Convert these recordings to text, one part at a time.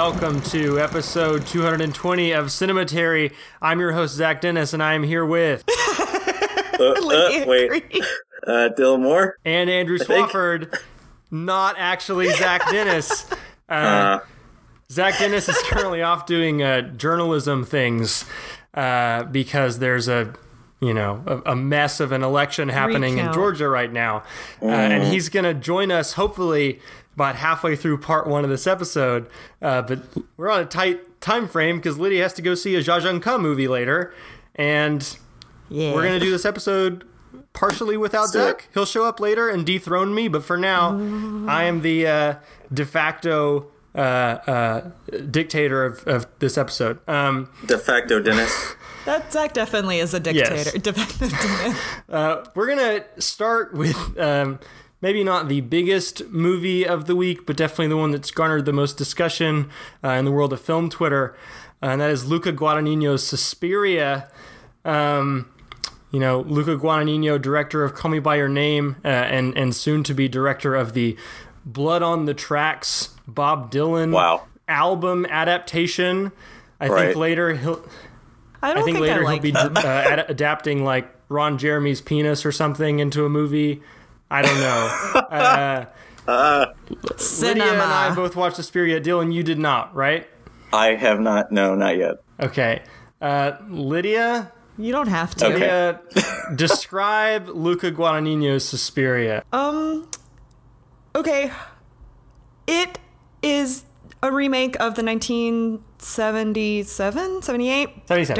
welcome to episode 220 of Cinematary. I'm your host, Zach Dennis, and I am here with... Wait. Dylan Moore? And Andrew Swafford. Not actually Zach Dennis. Zach Dennis is currently off doing journalism things because there's a mess of an election happening in Georgia right now. And he's going to join us, hopefully, about halfway through part one of this episode. But we're on a tight time frame because Lydia has to go see a Jia Zheng Ke movie later. And we're going to do this episode partially without Zach. He'll show up later and dethrone me. But for now, I am the de facto dictator of this episode. De facto Dennis. That Zach definitely is a dictator. Yes. We're going to start with maybe not the biggest movie of the week, but definitely the one that's garnered the most discussion in the world of film Twitter. And that is Luca Guadagnino's Suspiria. Luca Guadagnino, director of Call Me By Your Name, and soon to be director of the Blood on the Tracks Bob Dylan album adaptation. I think later he'll be adapting like Ron Jeremy's penis or something into a movie. I don't know. Lydia and I both watched Suspiria. Dylan, you did not, right? I have not. No, not yet. Okay. Lydia? You don't have to. Okay. Describe Luca Guadagnino's Suspiria. Okay. It is a remake of the 1977? 78? 77.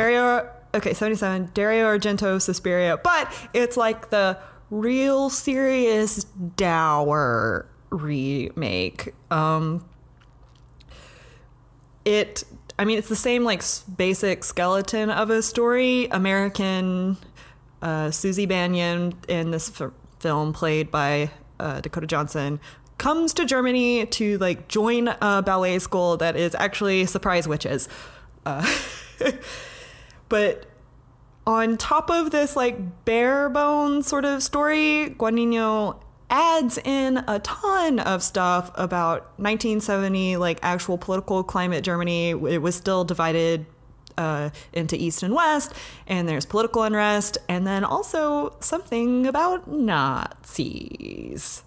77. Dario Argento Suspiria. But it's like the real serious dour remake. It's the same like basic skeleton of a story. American Susie Bannion in this film, played by Dakota Johnson, comes to Germany to like join a ballet school that is actually surprise witches. But on top of this like bare bones sort of story, Guadagnino adds in a ton of stuff about 1970, like actual political climate Germany. It was still divided into East and West, and there's political unrest, and then also something about Nazis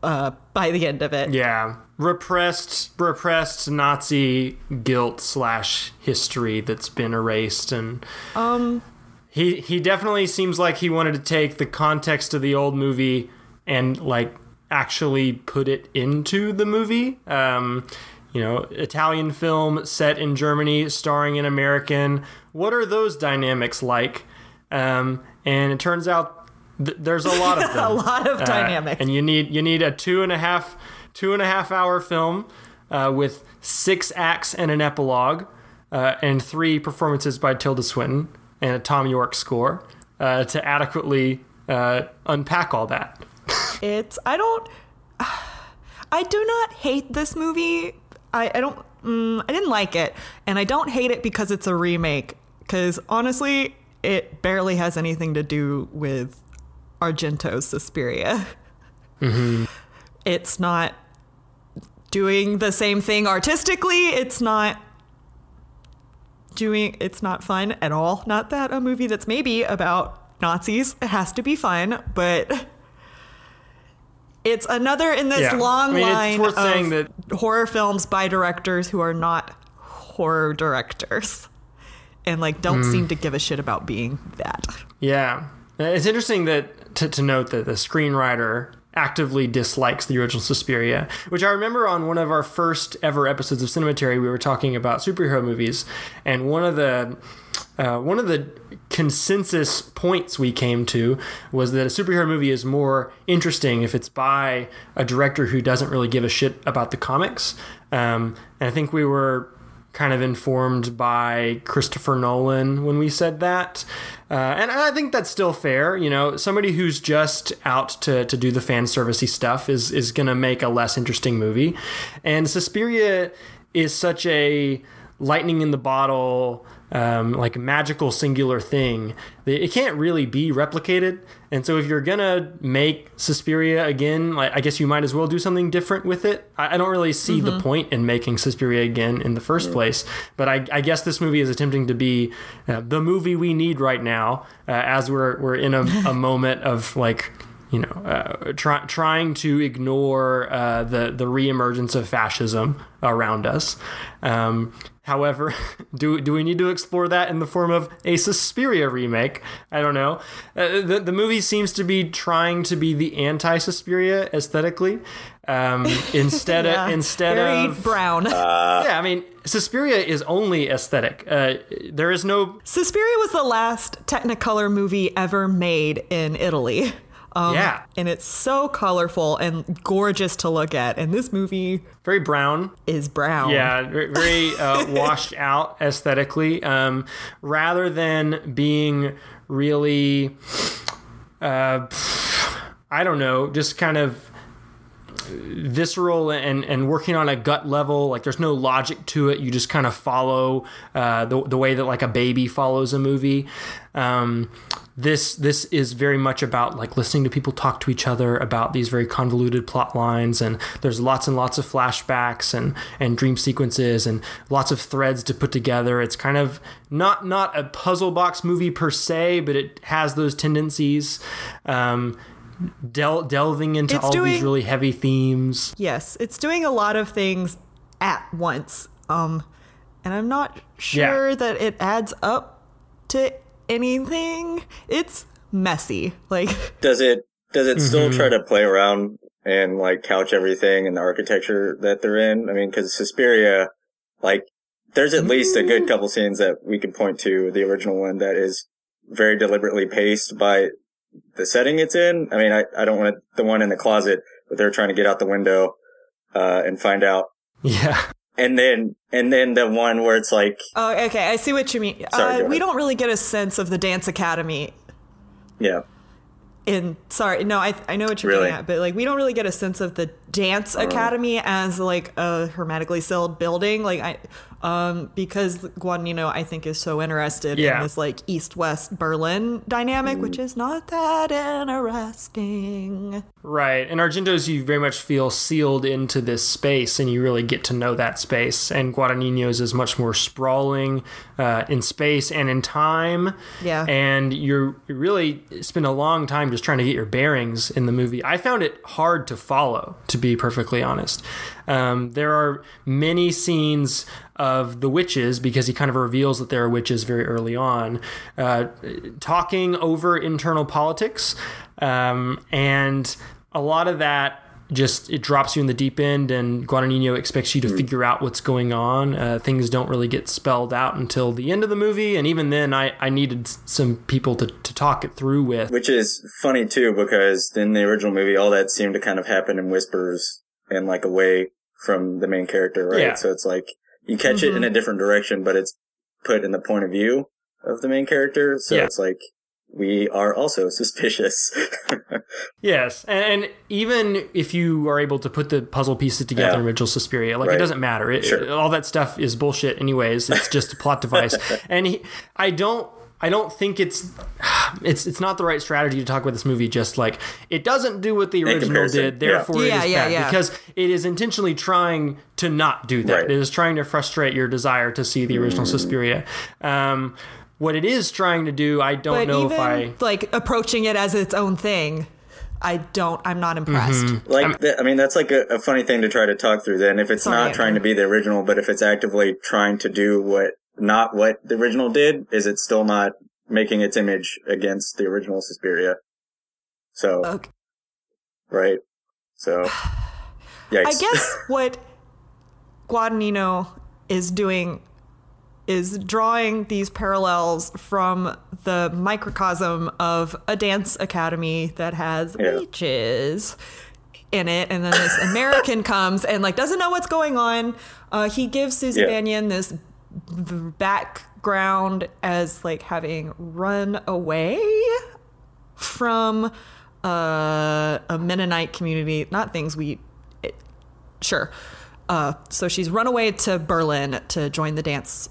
by the end of it. Yeah. Repressed Nazi guilt / history that's been erased. And he definitely seems like he wanted to take the context of the old movie and like actually put it into the movie. Italian film set in Germany, starring an American. What are those dynamics like? And it turns out there's a lot of them. A lot of dynamics. And you need a two and a half hour film with 6 acts and an epilogue, and 3 performances by Tilda Swinton and a Tom York score to adequately unpack all that. I do not hate this movie. I didn't like it, and I don't hate it because it's a remake, because honestly it barely has anything to do with Argento's Suspiria. Mm-hmm. It's not doing the same thing artistically. It's not fun at all. Not that a movie that's maybe about Nazis has to be fun, but it's another in this long line of horror films by directors who are not horror directors and like don't seem to give a shit about being that. Yeah. It's interesting that to note that the screenwriter actively dislikes the original Suspiria, which I remember on one of our first ever episodes of Cinematary, we were talking about superhero movies, and one of the consensus points we came to was that a superhero movie is more interesting if it's by a director who doesn't really give a shit about the comics. And I think we were kind of informed by Christopher Nolan when we said that. And I think that's still fair. Somebody who's just out to do the fan servicey stuff is going to make a less interesting movie. And Suspiria is such a lightning in the bottle, like magical singular thing. It can't really be replicated. And so if you're gonna make Suspiria again, like, I guess you might as well do something different with it. I don't really see the point in making Suspiria again in the first place. But I guess this movie is attempting to be the movie we need right now, as we're in a moment of like, trying to ignore the reemergence of fascism around us. However, do we need to explore that in the form of a Suspiria remake? I don't know. The movie seems to be trying to be the Very anti-Suspiria aesthetically, instead of brown. Yeah, I mean, Suspiria is only aesthetic. There is no. Suspiria was the last Technicolor movie ever made in Italy. And it's so colorful and gorgeous to look at. And this movie very brown. Is brown. Yeah, very washed out aesthetically. Rather than being really, I don't know, just kind of visceral and working on a gut level. Like, there's no logic to it. You just kind of follow the way that like a baby follows a movie. This is very much about like listening to people talk to each other about these very convoluted plot lines, and there's lots and lots of flashbacks and dream sequences and lots of threads to put together. It's kind of not a puzzle box movie per se, but it has those tendencies. Delving into these really heavy themes. Yes, it's doing a lot of things at once. And I'm not sure that it adds up to anything. It's messy. Like, does it still try to play around and like couch everything in the architecture that they're in? I mean, because Suspiria, like, there's at least a good couple scenes that we can point to the original one that is very deliberately paced by the setting it's in. I mean, I don't want the one in the closet, but they're trying to get out the window and find out. Yeah. And then the one where it's like... Oh, okay. I see what you mean. Sorry, we don't really get a sense of the dance academy. Yeah. I know what you're getting at, but like, we don't really get a sense of the dance academy as like a hermetically sealed building. Like, because Guadagnino, I think, is so interested in this like East-West Berlin dynamic, which is not that interesting. Right. And Argento's, you very much feel sealed into this space, and you really get to know that space. And Guadagnino's is much more sprawling in space and in time. Yeah. And you really spend a long time just trying to get your bearings in the movie. I found it hard to follow, to be perfectly honest. There are many scenes of the witches, because he kind of reveals that there are witches very early on, talking over internal politics, and a lot of that it drops you in the deep end, and Guadagnino expects you to figure out what's going on. Things don't really get spelled out until the end of the movie, and even then I needed some people to talk it through with. Which is funny too, because in the original movie all that seemed to kind of happen in whispers and like away from the main character, right? Yeah. So it's like you catch it in a different direction, but it's put in the point of view of the main character. So it's like, we are also suspicious. Yes. And even if you are able to put the puzzle pieces together in original Suspiria, like, it doesn't matter. All that stuff is bullshit anyways. It's just a plot device. And I don't think it's not the right strategy to talk about this movie just like, it doesn't do what the original did, therefore it is bad. Because it is intentionally trying to not do that. Right. It is trying to frustrate your desire to see the original Suspiria. What it is trying to do, I don't know if I... like, approaching it as its own thing, I'm not impressed. Like, that's like a funny thing to try to talk through then. If it's not trying to be the original, but if it's actively trying to do not what the original did, is it still not making its image against the original Suspiria? So, okay. Right? So, yikes. I guess what Guadagnino is doing is drawing these parallels from the microcosm of a dance academy that has witches in it, and then this American comes and like doesn't know what's going on. He gives Susie Bannion this background as like having run away from a Mennonite community, not things sure. So she's run away to Berlin to join the dance,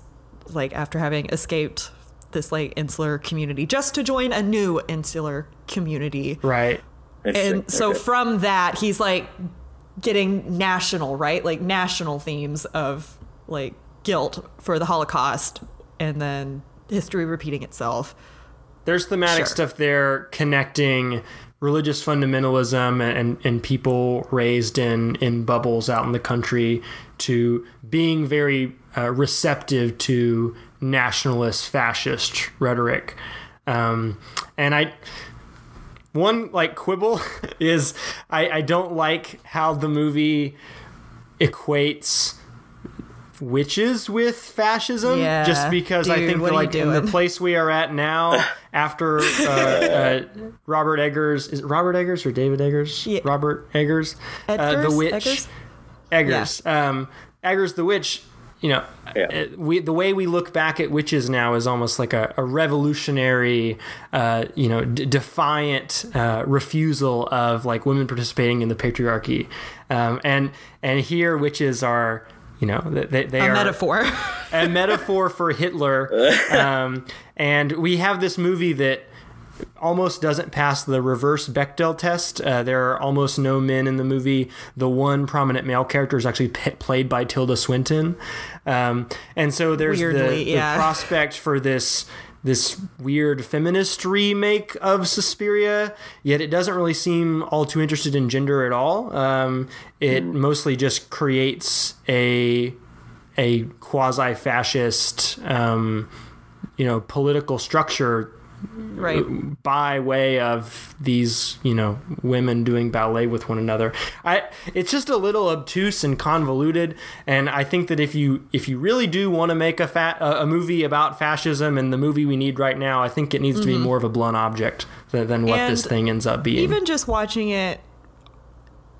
like after having escaped this like insular community, just to join a new insular community. Right. And so from that, he's like getting national, right? Like national themes of like guilt for the Holocaust and then history repeating itself. There's thematic stuff there connecting religious fundamentalism and people raised in bubbles out in the country to being very receptive to nationalist fascist rhetoric. And one like quibble is I don't like how the movie equates witches with fascism, just because I think that, like, in the place we are at now after Robert Eggers, is it Robert Eggers or David Eggers? Yeah. Robert Eggers, the witch. Eggers. Yeah. Eggers the witch, you know, the way we look back at witches now is almost like a revolutionary, defiant refusal of like women participating in the patriarchy. And here witches are, you know, they are metaphor. A metaphor for Hitler. And we have this movie that almost doesn't pass the reverse Bechdel test. There are almost no men in the movie. The one prominent male character is actually played by Tilda Swinton. And so there's the prospect for this weird feminist remake of Suspiria, yet it doesn't really seem all too interested in gender at all. It mostly just creates a quasi-fascist, political structure, right, by way of these, women doing ballet with one another. It's just a little obtuse and convoluted, and I think that if you really do want to make a movie about fascism, and the movie we need right now, I think it needs to be more of a blunt object than what this thing ends up being. Even just watching it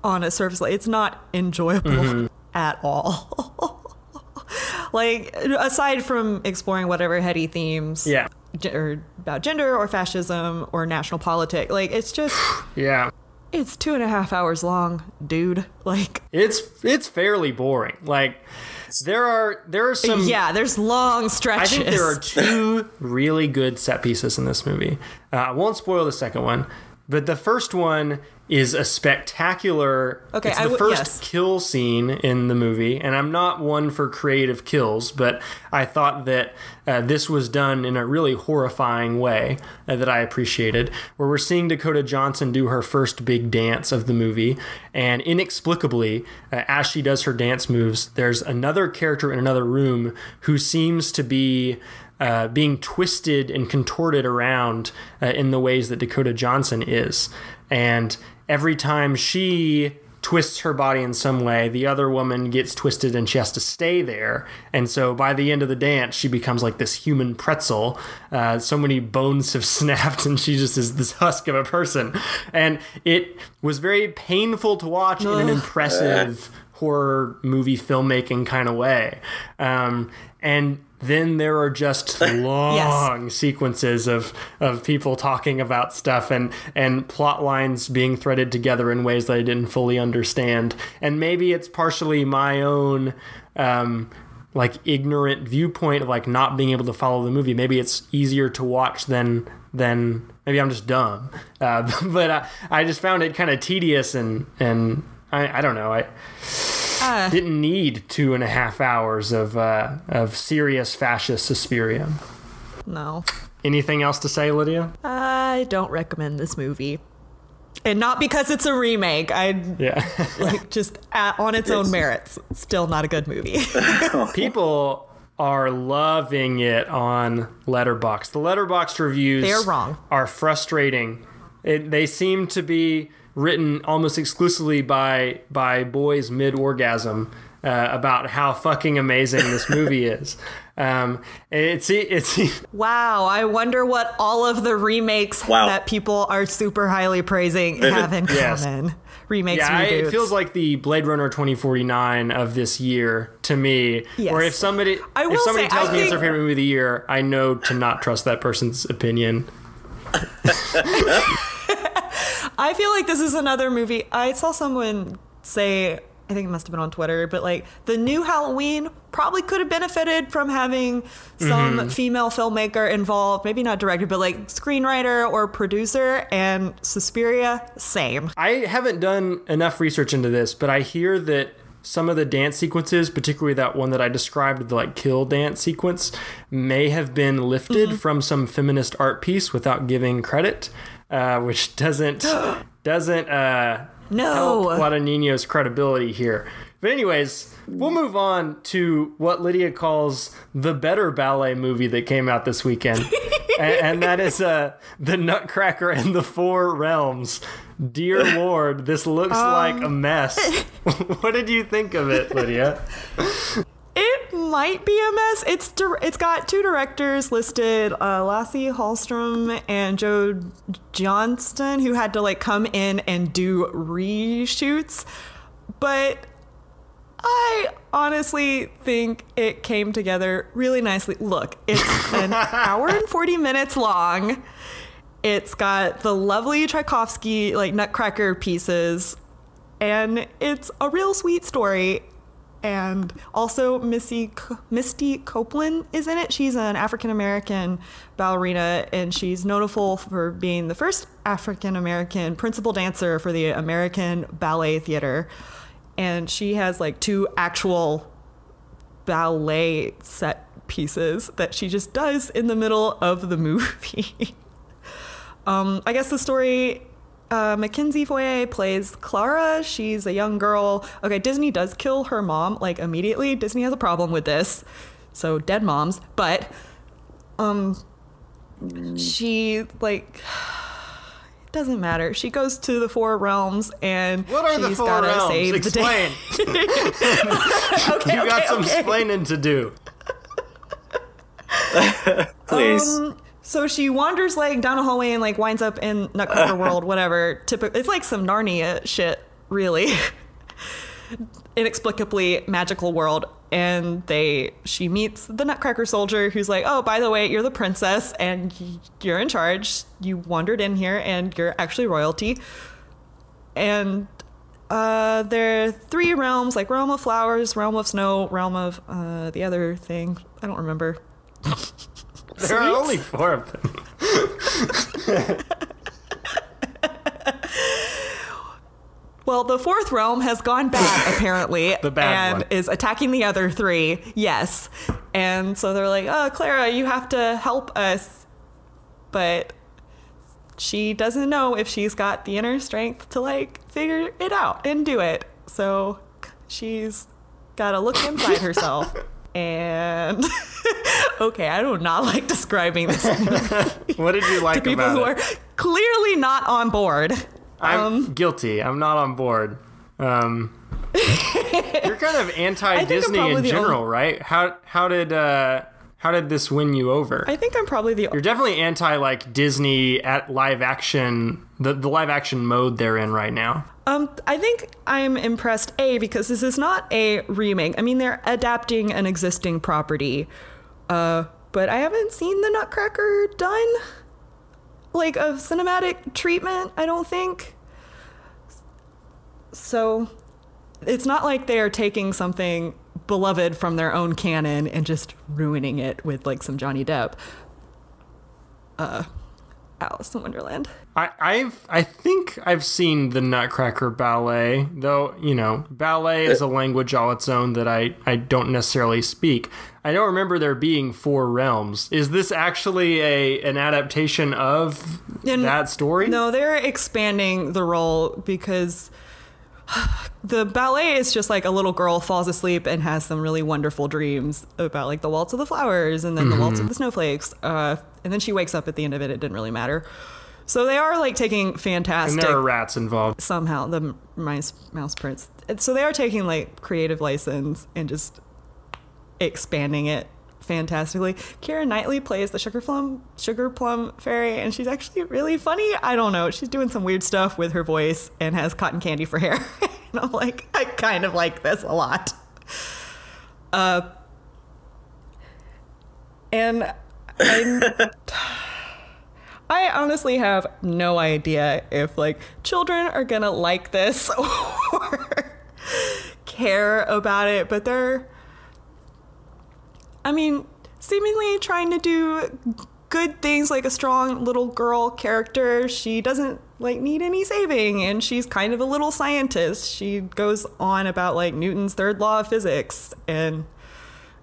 on a surface, it's not enjoyable at all. Like, aside from exploring whatever heady themes, or about gender or fascism or national politics, like, it's just it's 2.5 hours long, dude. Like, it's fairly boring. Like, there are some there's long stretches. I think there are 2 really good set pieces in this movie. I won't spoil the second one, but the first one is a spectacular. Okay, it's the first kill scene in the movie, and I'm not one for creative kills, but I thought that this was done in a really horrifying way that I appreciated, where we're seeing Dakota Johnson do her first big dance of the movie, and inexplicably, as she does her dance moves, there's another character in another room who seems to be being twisted and contorted around in the ways that Dakota Johnson is. And every time she twists her body in some way, the other woman gets twisted and she has to stay there. And so by the end of the dance, she becomes like this human pretzel. So many bones have snapped and she just is this husk of a person. And it was very painful to watch in an impressive horror movie filmmaking kind of way. And then there are just long sequences of people talking about stuff and plot lines being threaded together in ways that I didn't fully understand. And maybe it's partially my own like ignorant viewpoint of like not being able to follow the movie. Maybe it's easier to watch than maybe I'm just dumb. But I just found it kind of tedious and I don't know. I didn't need 2.5 hours of serious fascist Suspiria. No. Anything else to say, Lydia? I don't recommend this movie. And not because it's a remake. Like, just on its own merits, still not a good movie. People are loving it on Letterboxd. The Letterboxd reviews are frustrating. They seem to be written almost exclusively by boys mid-orgasm about how fucking amazing this movie is. It's wow, I wonder what all of the remakes that people are super highly praising have in common. Remakes, reboots. It feels like the Blade Runner 2049 of this year to me. Yes. Or if somebody tells me it's their favorite movie of the year, I know to not trust that person's opinion. I feel like this is another movie. I saw someone say I think it must have been on Twitter, but like the new Halloween probably could have benefited from having some female filmmaker involved, maybe not director, but like screenwriter or producer. And Suspiria, same. I haven't done enough research into this, but I hear that some of the dance sequences, particularly that one that I described, the like kill dance sequence, may have been lifted from some feminist art piece without giving credit, which doesn't help Guadagnino's credibility here. But anyways, we'll move on to what Lydia calls the better ballet movie that came out this weekend. and that is The Nutcracker and the Four Realms. Dear Lord, this looks like a mess. What did you think of it, Lydia? It might be a mess. It's got two directors listed, Lasse Hallström and Joe Johnston, who had to like come in and do reshoots. But I honestly think it came together really nicely. Look, it's an hour and 40 minutes long. It's got the lovely Tchaikovsky like Nutcracker pieces, and it's a real sweet story. And also Misty Copeland is in it. She's an African-American ballerina, and she's notable for being the first African-American principal dancer for the American Ballet Theater. And she has like two actual ballet set pieces that she just does in the middle of the movie. I guess the story, Mackenzie Foyer plays Clara. She's a young girl. Okay, Disney does kill her mom, like, immediately. Disney has a problem with this. So, dead moms. But, she, like, it doesn't matter. She goes to the Four Realms, and what are the Four Realms? Save Explain. The day. Okay, you got some explaining to do. Please. So she wanders like down a hallway and like winds up in Nutcracker World, whatever. It's like some Narnia shit, really. Inexplicably magical world. And she meets the Nutcracker soldier who's like, oh, by the way, you're the princess and you're in charge. You wandered in here and you're actually royalty. And there are three realms, like realm of flowers, realm of snow, realm of the other thing. I don't remember. There are only four of them. Well, the fourth realm has gone bad, apparently. The bad and one. is attacking the other three. Yes. And so they're like, oh, Clara, you have to help us. But she doesn't know if she's got the inner strength to, like, figure it out and do it. So she's got to look inside herself. And okay, I do not like describing this movie. What did you like to people about who it? are clearly not on board. I'm guilty. I'm not on board. You're kind of anti-Disney in general, right? How did this win you over? I think I'm probably You're definitely anti like Disney at live action, the live action mode they're in right now. I think I'm impressed, because this is not a remake. I mean, they're adapting an existing property, but I haven't seen the Nutcracker done, like, a cinematic treatment, I don't think. So it's not like they are taking something beloved from their own canon and just ruining it with, like, some Johnny Depp. Alice in Wonderland. I think I've seen the Nutcracker ballet, though, you know, ballet is a language all its own that I don't necessarily speak. I don't remember there being four realms. Is this actually an adaptation of that story? No, they're expanding the role because the ballet is just like a little girl falls asleep and has some really wonderful dreams about, like, the waltz of the flowers and then the waltz of the snowflakes. And then she wakes up at the end of it. It didn't really matter. So they are, like, taking fantastic... And there are rats involved. Somehow, the mouse prince. So they are taking, like, creative license and just expanding it fantastically. Keira Knightley plays the Sugar Plum Fairy, and she's actually really funny. I don't know. She's doing some weird stuff with her voice and has cotton candy for hair. And I'm like, I kind of like this a lot. And I honestly have no idea if, like, children are gonna like this or... care about it, but they're, I mean, seemingly trying to do good things, like a strong little girl character. She doesn't like need any saving, and she's kind of a little scientist. She goes on about like Newton's third law of physics, and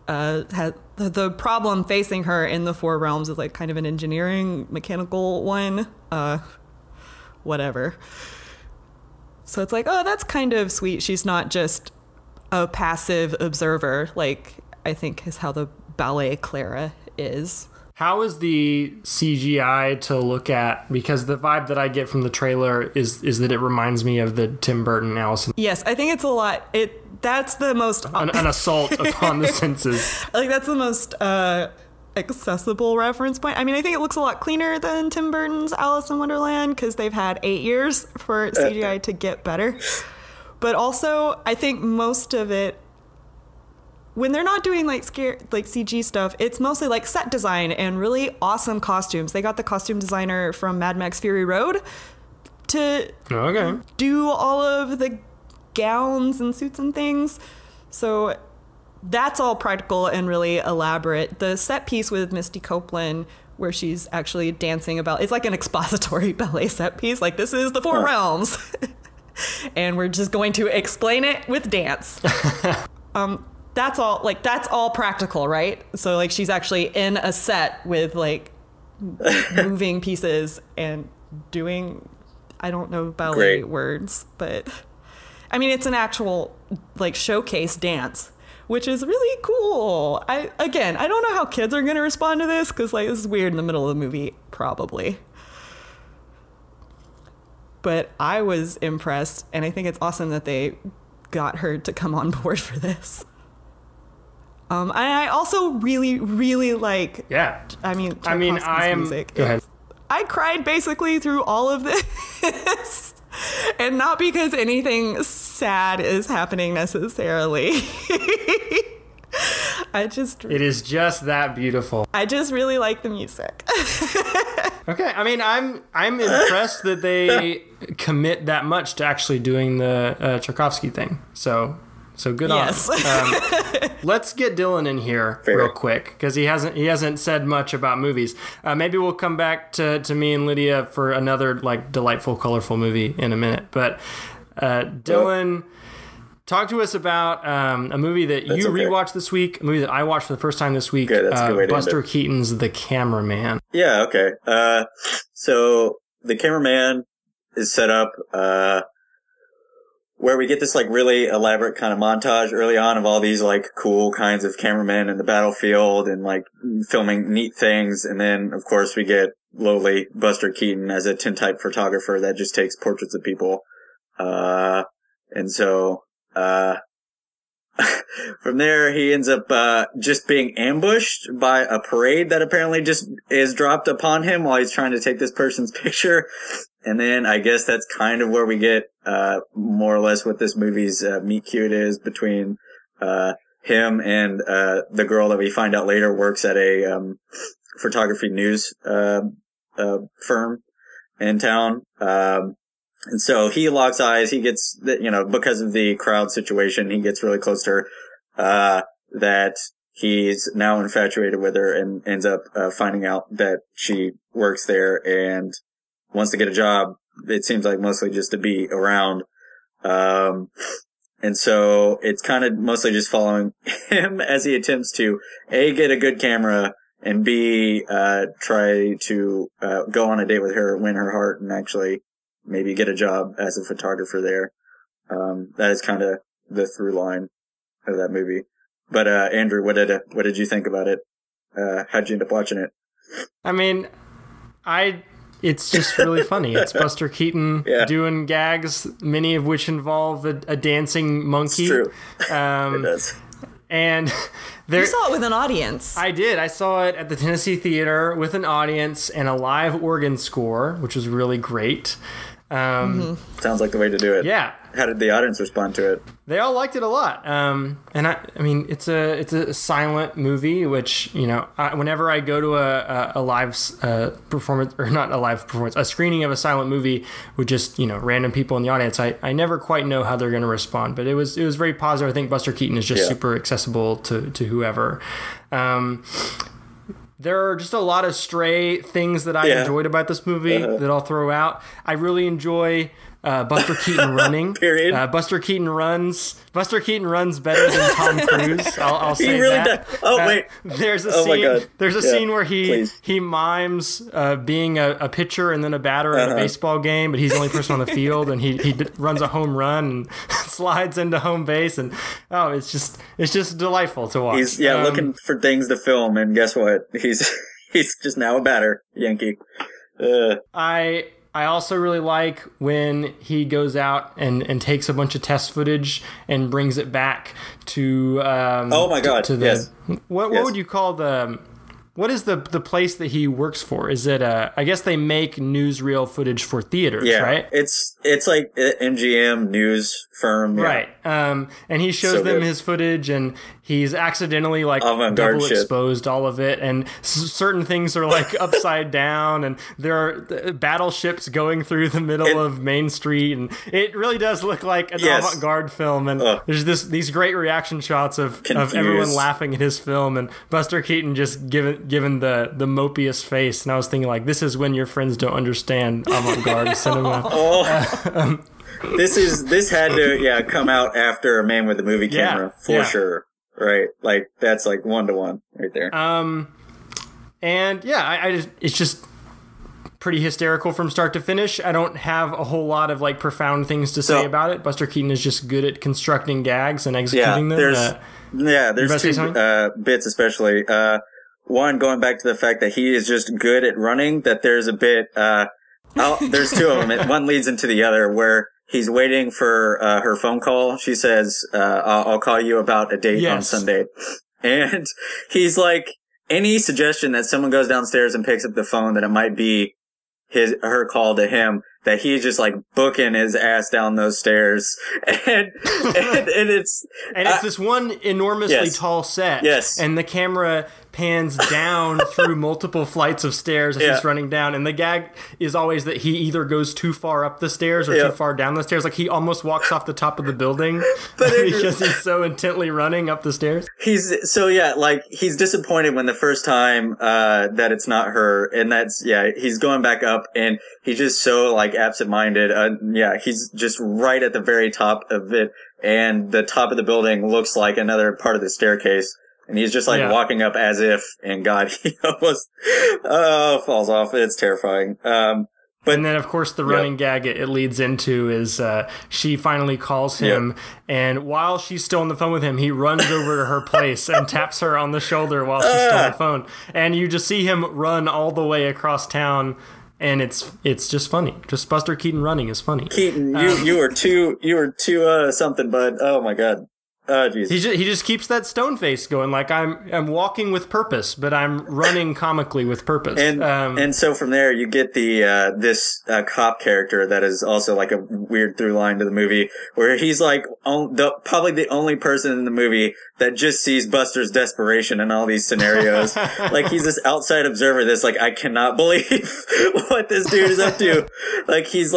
has the problem facing her in the Four Realms is like kind of an engineering mechanical one, whatever. So it's like, oh, that's kind of sweet. She's not just a passive observer, like I think is how the ballet Clara is. How is the CGI to look at? Because the vibe that I get from the trailer is that it reminds me of the Tim Burton Alice. Yes, I think it's a lot. That's the most an assault upon the senses. Like that's the most accessible reference point. I mean, I think it looks a lot cleaner than Tim Burton's Alice in Wonderland because they've had 8 years for CGI to get better. But also, I think most of it, when they're not doing like CG stuff, it's mostly like set design and really awesome costumes. They got the costume designer from Mad Max Fury Road to do all of the gowns and suits and things. So that's all practical and really elaborate. The set piece with Misty Copeland, where she's actually dancing about, it's like an expository ballet set piece. Like, this is the Four Realms. And we're just going to explain it with dance. That's all practical, right? So like she's actually in a set with like moving pieces and doing, I don't know ballet words, but I mean, it's an actual like showcase dance, which is really cool. I don't know how kids are going to respond to this because like this is weird in the middle of the movie, probably. But I was impressed, and I think it's awesome that they got her to come on board for this. And I also really, really like. Yeah. I am music. Go ahead. I cried basically through all of this, and not because anything sad is happening necessarily. It is just that beautiful. I just really like the music. Okay, I mean, I'm impressed that they commit that much to actually doing the Tchaikovsky thing. So good on him. Let's get Dylan in here real quick because he hasn't said much about movies. Maybe we'll come back to me and Lydia for another like delightful, colorful movie in a minute. But Dylan, talk to us about a movie that you rewatched this week, a movie that I watched for the first time this week. Buster Keaton's The Cameraman. Yeah. Okay. So The Cameraman is set up where we get this like really elaborate kind of montage early on of all these like cool kinds of cameramen in the battlefield and like filming neat things. And then of course we get lowly Buster Keaton as a tintype photographer that just takes portraits of people. And so, from there he ends up, just being ambushed by a parade that apparently just is dropped upon him while he's trying to take this person's picture. And then I guess that's kind of where we get, more or less what this movie's, meet cute is between, him and, the girl that we find out later works at a, photography news, firm in town. And so he locks eyes. He gets, because of the crowd situation, he gets really close to her, that he's now infatuated with her and ends up, finding out that she works there and wants to get a job. It seems like mostly just to be around. And so it's kind of mostly just following him as he attempts to A, get a good camera, and B, try to, go on a date with her, win her heart, and actually maybe get a job as a photographer there. That is kind of the through line of that movie. But, Andrew, what did you think about it? How'd you end up watching it? I mean, it's just really funny. It's Buster Keaton doing gags, many of which involve a dancing monkey. It's true. It does. And you saw it with an audience. I did. I saw it at the Tennessee Theater with an audience and a live organ score, which was really great. Sounds like the way to do it. Yeah. How did the audience respond to it? They all liked it a lot. And I mean, it's a silent movie, which, whenever I go to a live performance, or not a live performance, a screening of a silent movie with just, random people in the audience, I never quite know how they're going to respond. But it was very positive. I think Buster Keaton is just super accessible to whoever. There are just a lot of stray things that I enjoyed about this movie that I'll throw out. I really enjoy Buster Keaton running. Period. Buster Keaton runs better than Tom Cruise. I'll say he really that. Does. Oh wait, there's a scene. My God. There's a scene where please. he mimes being a pitcher and then a batter in a baseball game, but he's the only person on the field, and he runs a home run and slides into home base, and it's just delightful to watch. He's looking for things to film, and guess what? He's just now a batter, Yankee. I also really like when he goes out and takes a bunch of test footage and brings it back to oh my God, yes. What would you call what is the place that he works for? Is it I guess they make newsreel footage for theaters, right? It's like MGM news firm. Yeah. Right. And he shows them his footage, and he's accidentally avant-garde double exposed all of it, and certain things are upside down, and there are battleships going through the middle of Main Street, and it really does look like an avant-garde film, and there's these great reaction shots of everyone laughing at his film, and Buster Keaton just given the mopiest face, and I was thinking this is when your friends don't understand avant-garde cinema. This had to come out after A Man with a Movie Camera for sure, right? That's 1-to-1 right there. And it's just pretty hysterical from start to finish. I don't have a whole lot of profound things to say about it. Buster Keaton is just good at constructing gags and executing them. There's two bits especially. One, going back to the fact that he is just good at running. That there's a bit. There's two of them. One leads into the other where he's waiting for her phone call. She says, I'll call you about a date on Sunday. And he's any suggestion that someone goes downstairs and picks up the phone, that it might be her call to him, that he's just booking his ass down those stairs. And it's this one enormously tall set. Yes. And the camera pans down through multiple flights of stairs as he's running down, and the gag is always that he either goes too far up the stairs or too far down the stairs. He almost walks off the top of the building because he's so intently running up the stairs. He's disappointed when the first time that it's not her, and he's going back up, and he's just so absent-minded. He's just right at the very top of it, and the top of the building looks like another part of the staircase. And he's just walking up as if, and God, he almost falls off. It's terrifying. And then, of course, the running gag it leads into is she finally calls him, and while she's still on the phone with him, he runs over to her place and taps her on the shoulder while she's still on the phone. And you just see him run all the way across town, and it's just funny. Just Buster Keaton running is funny. Keaton, you were too something, bud. Oh my God. Oh, Jesus. He just keeps that stone face going, I'm walking with purpose, but I'm running comically with purpose. And so from there you get the this cop character that is also a weird through line to the movie, where he's probably the only person in the movie that just sees Buster's desperation in all these scenarios. He's this outside observer that's I cannot believe what this dude is up to. He's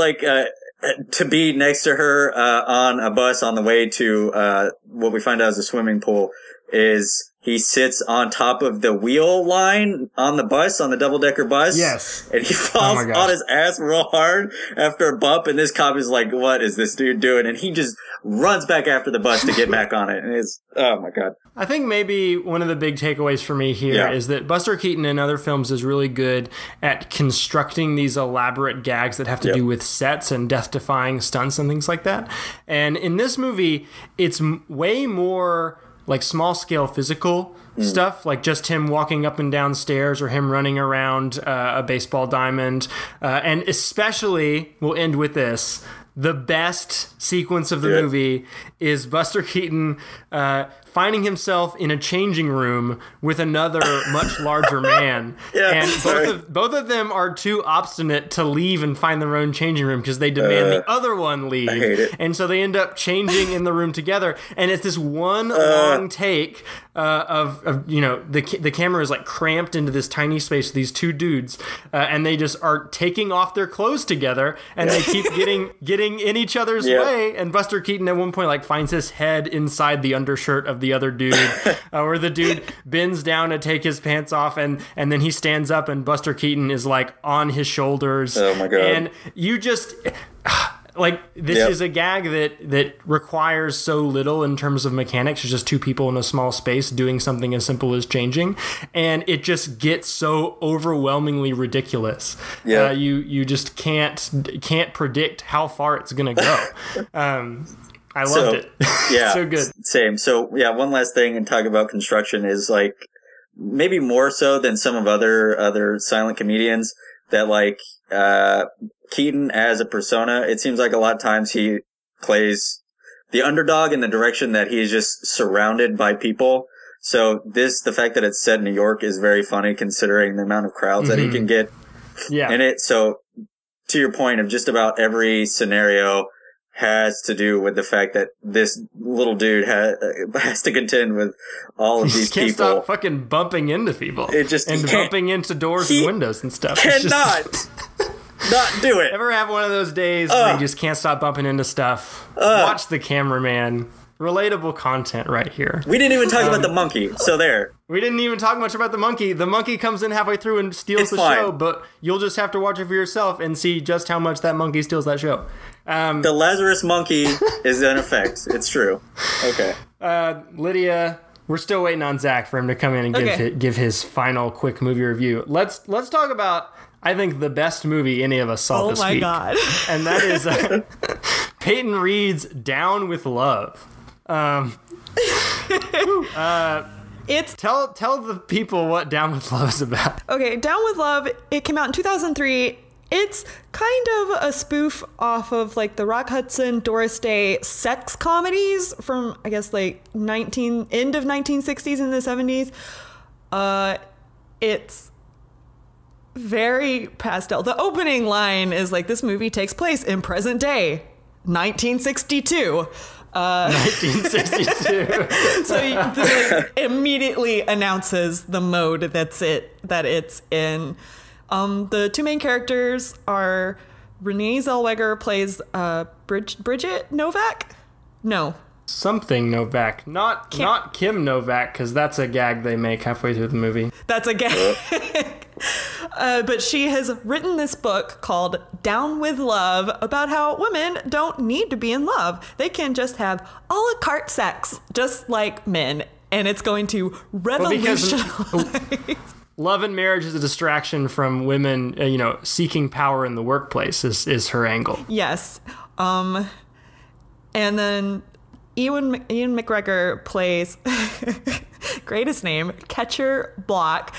to be next to her on a bus on the way to what we find out is a swimming pool, is he sits on top of the wheel line on the bus, on the double-decker bus. Yes. And he falls on his ass real hard after a bump, and this cop is what is this dude doing? And he just runs back after the bus to get back on it. And it's, oh my God. I think maybe one of the big takeaways for me here is that Buster Keaton in other films is really good at constructing these elaborate gags that have to do with sets and death-defying stunts and things like that. And in this movie, it's way more small scale physical stuff, just him walking up and down stairs or him running around a baseball diamond. And especially, we'll end with this, the best sequence of the movie is Buster Keaton finding himself in a changing room with another much larger man. Yeah, and both of them are too obstinate to leave and find their own changing room because they demand the other one leave. I hate it. And so they end up changing in the room together. And it's this one long take of the camera is like cramped into this tiny space with these two dudes, and they just are taking off their clothes together, and they keep getting in each other's way. And Buster Keaton at one point like finds his head inside the undershirt of the other dude, where the dude bends down to take his pants off, and then he stands up, and Buster Keaton is like on his shoulders. Oh my god! And you just. Like, this is a gag that requires so little in terms of mechanics. It's just two people in a small space doing something as simple as changing. And it just gets so overwhelmingly ridiculous. Yeah. You just can't predict how far it's going to go. I loved it. Yeah. So good. Same. So, one last thing and talk about construction is, like, maybe more so than some of other silent comedians that, like, Keaton as a persona, it seems like a lot of times he plays the underdog in the direction that he's just surrounded by people. So the fact that it's set in New York is very funny considering the amount of crowds that he can get in it. So to your point of just about every scenario has to do with the fact that this little dude has to contend with all of these people. Can't stop fucking bumping into people. Bumping into doors and windows and stuff. Cannot not do it. Ever have one of those days where you just can't stop bumping into stuff? Watch The Cameraman. Relatable content right here. We didn't even talk about the monkey, so there. We didn't even talk much about the monkey. The monkey comes in halfway through and steals the show, but you'll just have to watch it for yourself and see just how much that monkey steals that show. The Lazarus monkey is in effect. It's true. Okay. Lydia, we're still waiting on Zach for him to come in and give his final quick movie review. Let's talk about, I think, the best movie any of us saw this week. Oh my god. And that is Peyton Reed's Down with Love. It's tell the people what Down with Love is about. Okay, Down with Love, it came out in 2003. It's kind of a spoof off of like the Rock Hudson, Doris Day sex comedies from, I guess, like end of 1960s and the 70s. It's very pastel. The opening line is like, this movie takes place in present day, 1962. 1962. So like, immediately announces the mode that it's in. The two main characters are Renee Zellweger plays Bridget Novak. No, something Novak, not Kim Novak, because that's a gag they make halfway through the movie. That's a gag. But she has written this book called Down with Love about how women don't need to be in love. They can just have a la carte sex, just like men. And it's going to revolutionize. Love and marriage is a distraction from women, seeking power in the workplace is her angle. Yes. And then Ian McGregor plays, greatest name, Catcher Block.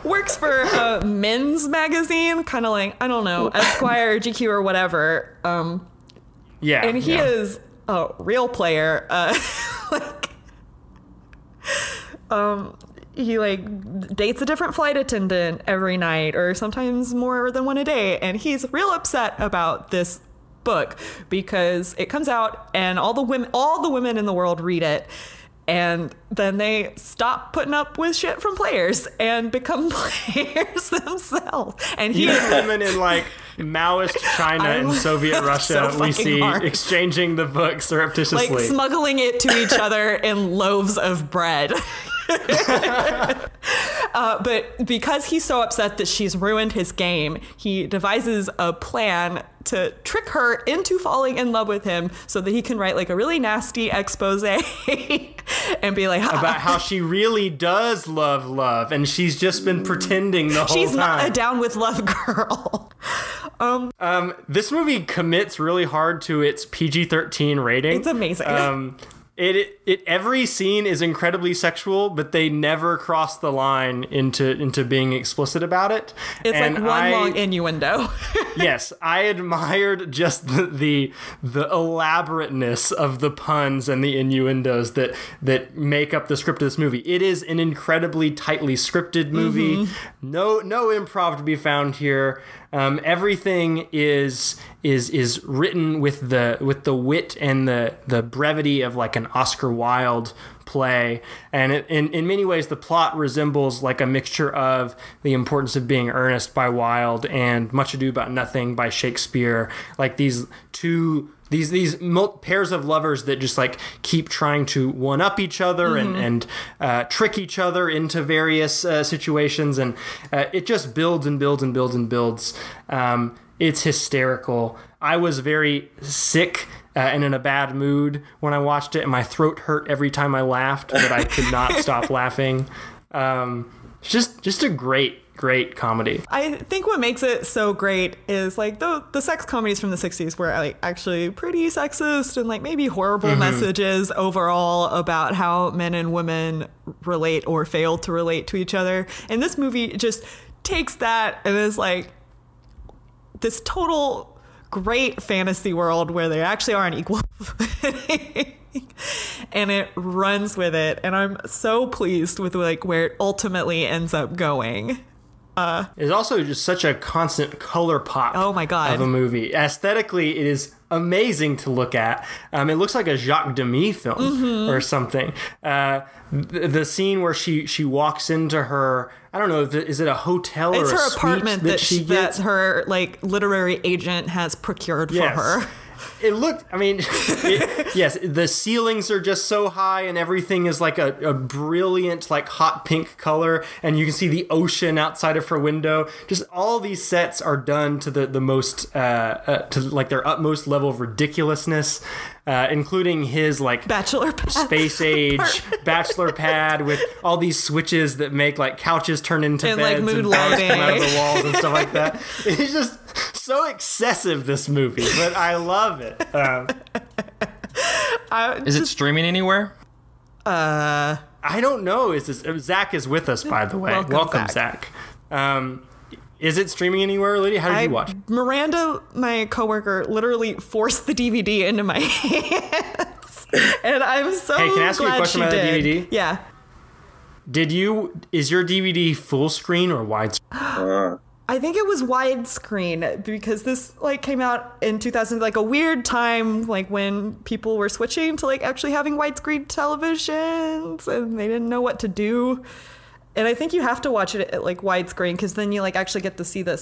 Works for a men's magazine, kind of like, I don't know, Esquire, GQ, or whatever. And he is a real player. He like dates a different flight attendant every night, or sometimes more than one a day, and he's real upset about this book because it comes out and all the women in the world read it, and then they stop putting up with shit from players and become players themselves. And he is women in like Maoist China and Soviet Russia, so we see exchanging the book surreptitiously, like smuggling it to each other in loaves of bread. But because he's so upset that she's ruined his game, he devises a plan to trick her into falling in love with him so that he can write like a really nasty expose and be like, about how she really does love, and she's just been pretending the whole time. She's not a Down with Love girl. This movie commits really hard to its PG-13 rating. It's amazing. Every scene is incredibly sexual, but they never cross the line into being explicit about it. It's like one long innuendo. Yes, I admired just the elaborateness of the puns and the innuendos that make up the script of this movie. It is an incredibly tightly scripted movie. No improv to be found here. Everything is written with the wit and the brevity of like an Oscar Wilde play, and in many ways the plot resembles like a mixture of The Importance of Being Earnest by Wilde and Much Ado About Nothing by Shakespeare. Like these pairs of lovers that just like keep trying to one up each other and trick each other into various situations, and it just builds and builds and builds and builds. It's hysterical. I was very sick and in a bad mood when I watched it, and my throat hurt every time I laughed, but I could not stop laughing. Just a great comedy. I think what makes it so great is like the sex comedies from the 60s were like actually pretty sexist and like maybe horrible messages overall about how men and women relate or fail to relate to each other. And this movie just takes that and is like this total great fantasy world where they actually are on equal footing. And it runs with it, and I'm so pleased with like where it ultimately ends up going. It's also just such a constant color pop. Oh my God. Of a movie. Aesthetically, it is amazing to look at. It looks like a Jacques Demy film or something. The scene where she walks into her, I don't know, is it a hotel or it's a her suite apartment that she gets? that her like literary agent has procured for her. It looked, I mean, yes, the ceilings are just so high and everything is like a brilliant, like hot pink color. And you can see the ocean outside of her window. Just all these sets are done to the most, to like their utmost level of ridiculousness, including his like bachelor pad. Space age bachelor pad with all these switches that make like couches turn into and beds like mood and bars lighting. come out of the walls and stuff like that. It's just so excessive, this movie, but I love it. Is it streaming anywhere? I don't know. Zach is with us, by the way. Welcome, Zach. Is it streaming anywhere, Lydia? How did you watch it? Miranda, my coworker, literally forced the DVD into my hands, and I'm so Hey, can I ask you a glad question she about did. the DVD? Yeah. Is your DVD full screen or widescreen? I think it was widescreen because this like came out in 2000, like a weird time, like when people were switching to like actually having widescreen televisions and they didn't know what to do. And I think you have to watch it at like widescreen because then you like actually get to see the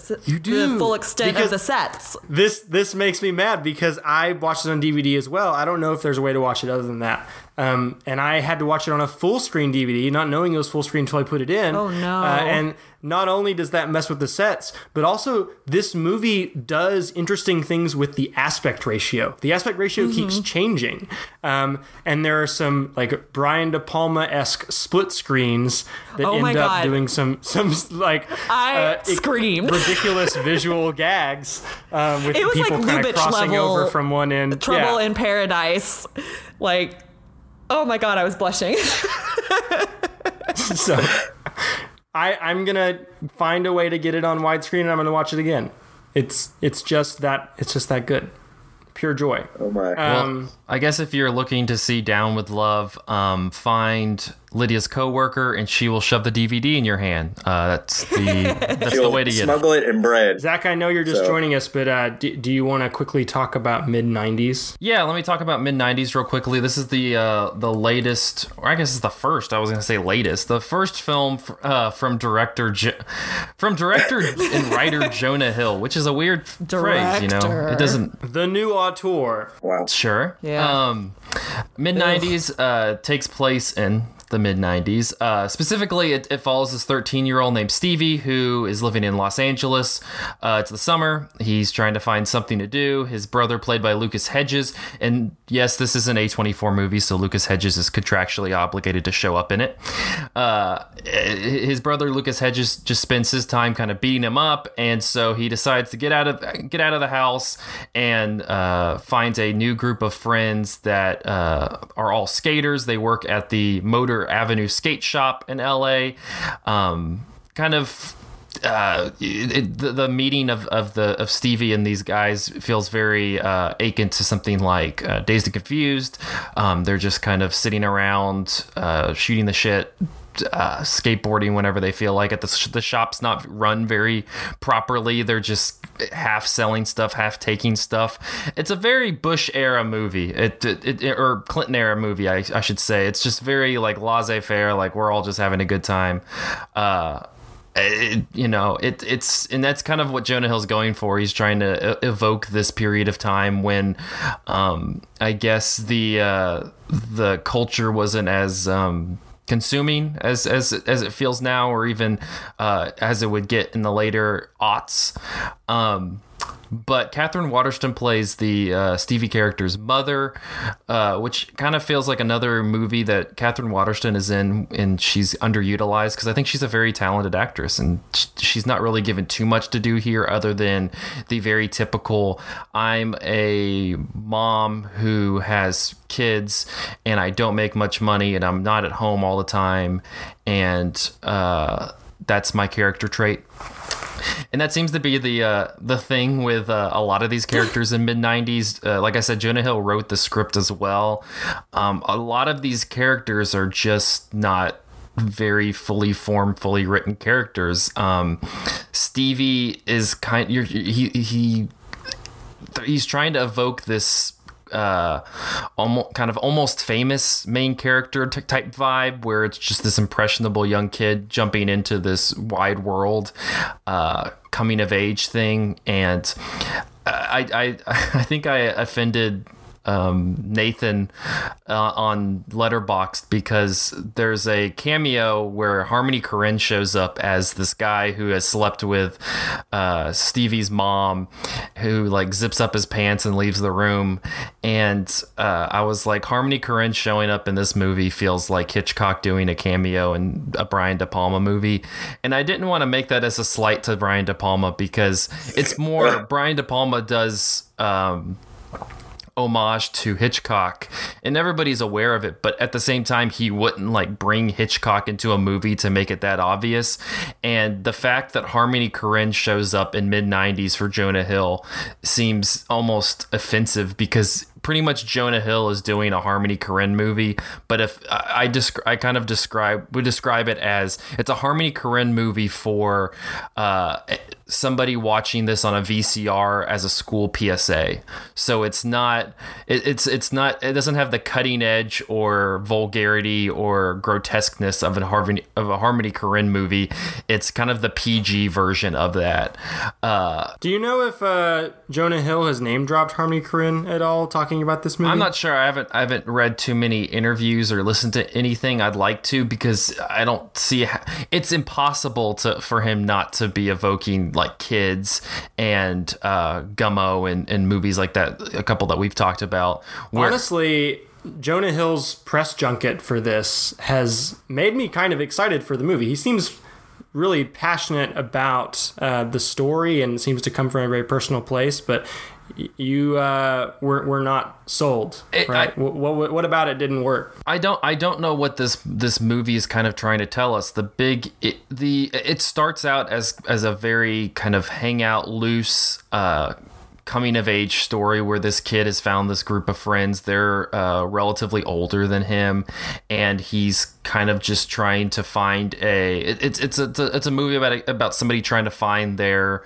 full extent of the sets. This makes me mad because I watched it on DVD as well. I don't know if there's a way to watch it other than that. And I had to watch it on a full screen DVD, not knowing it was full screen until I put it in. Oh no. And not only does that mess with the sets, but also this movie does interesting things with the aspect ratio. The aspect ratio keeps changing. And there are some like Brian De Palma-esque split screens that end up doing some like screamed. ridiculous visual gags with it was people like kind of crossing level over from one end. Trouble in Paradise. Like, oh my God, I was blushing. So I'm gonna find a way to get it on widescreen and I'm gonna watch it again. It's just that good. Pure joy. Oh my. Well, I guess if you're looking to see Down with Love, find Lydia's coworker and she will shove the DVD in your hand. That's the way to get smuggle it in bread. Zach, I know you're just joining us, but do you want to quickly talk about mid-90s? Yeah, let me talk about mid-90s real quickly. This is the latest, or I guess it's the first. I was going to say latest. The first film from director and writer Jonah Hill, which is a weird phrase, you know. It doesn't. The new auteur. Wow. Sure. Yeah. Mid-90s takes place in the mid-90s. Specifically, it follows this 13-year-old named Stevie who is living in Los Angeles. It's the summer. He's trying to find something to do. His brother, played by Lucas Hedges, and yes, this is an A24 movie, so Lucas Hedges is contractually obligated to show up in it. His brother, Lucas Hedges, just spends his time kind of beating him up, and so he decides to get out of the house and finds a new group of friends that are all skaters. They work at the Motor Avenue skate shop in LA. The meeting of Stevie and these guys feels very akin to something like Dazed and Confused. They're just kind of sitting around shooting the shit, skateboarding whenever they feel like it. The shop's not run very properly. They're just half selling stuff, half taking stuff. It's a very Bush era movie, or Clinton era movie, I should say. It's just very like laissez-faire, like we're all just having a good time. It's and that's kind of what Jonah Hill's going for. He's trying to evoke this period of time when I guess the culture wasn't as consuming as it feels now, or even as it would get in the later aughts. But Catherine Waterston plays the Stevie character's mother, which kind of feels like another movie that Catherine Waterston is in, and she's underutilized because I think she's a very talented actress, and she's not really given too much to do here other than the very typical, I'm a mom who has kids and I don't make much money and I'm not at home all the time, and that's my character trait. And that seems to be the thing with a lot of these characters in mid-90s. Like I said, Jonah Hill wrote the script as well. A lot of these characters are just not very fully formed, fully written characters. Stevie is he's trying to evoke this almost famous main character type vibe, where it's just this impressionable young kid jumping into this wide world coming of age thing. And I think I offended Nathan on Letterboxd because there's a cameo where Harmony Korine shows up as this guy who has slept with Stevie's mom, who like zips up his pants and leaves the room. And I was like, Harmony Korine showing up in this movie feels like Hitchcock doing a cameo in a Brian De Palma movie. And I didn't want to make that as a slight to Brian De Palma, because it's more Brian De Palma does homage to Hitchcock, and everybody's aware of it, but at the same time he wouldn't like bring Hitchcock into a movie to make it that obvious. And the fact that Harmony Korine shows up in mid-90s for Jonah Hill seems almost offensive, because pretty much Jonah Hill is doing a Harmony Korine movie. But if I kind of would describe it as, it's a Harmony Korine movie for somebody watching this on a VCR as a school PSA. So it's not, it doesn't have the cutting edge or vulgarity or grotesqueness of a Harmony Korine movie. It's kind of the PG version of that. Do you know if Jonah Hill has name dropped Harmony Korine at all, talking about this movie? I'm not sure. I haven't read too many interviews or listened to anything. I'd like to, because I don't see it's impossible for him not to be evoking like Kids and Gummo and movies like that, a couple that we've talked about. Honestly, Jonah Hill's press junket for this has made me kind of excited for the movie. He seems really passionate about the story and seems to come from a very personal place, but you were not sold, right? What about it didn't work? I don't know what this movie is kind of trying to tell us. It starts out as a very kind of hangout, loose coming of age story where this kid has found this group of friends. They're relatively older than him, and he's kind of just trying to find it's a movie about somebody trying to find their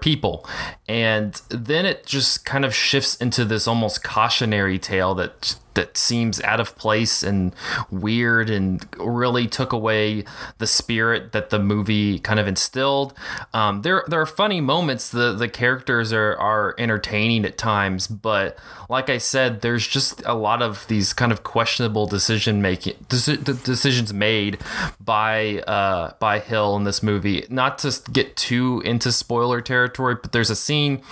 people. And then it just kind of shifts into this almost cautionary tale that seems out of place and weird, and really took away the spirit that the movie kind of instilled. There are funny moments. The characters are entertaining at times, but like I said, there's just a lot of these kind of questionable decision making decisions made by Hill in this movie. Not to get too into spoiler territory, but there's a scene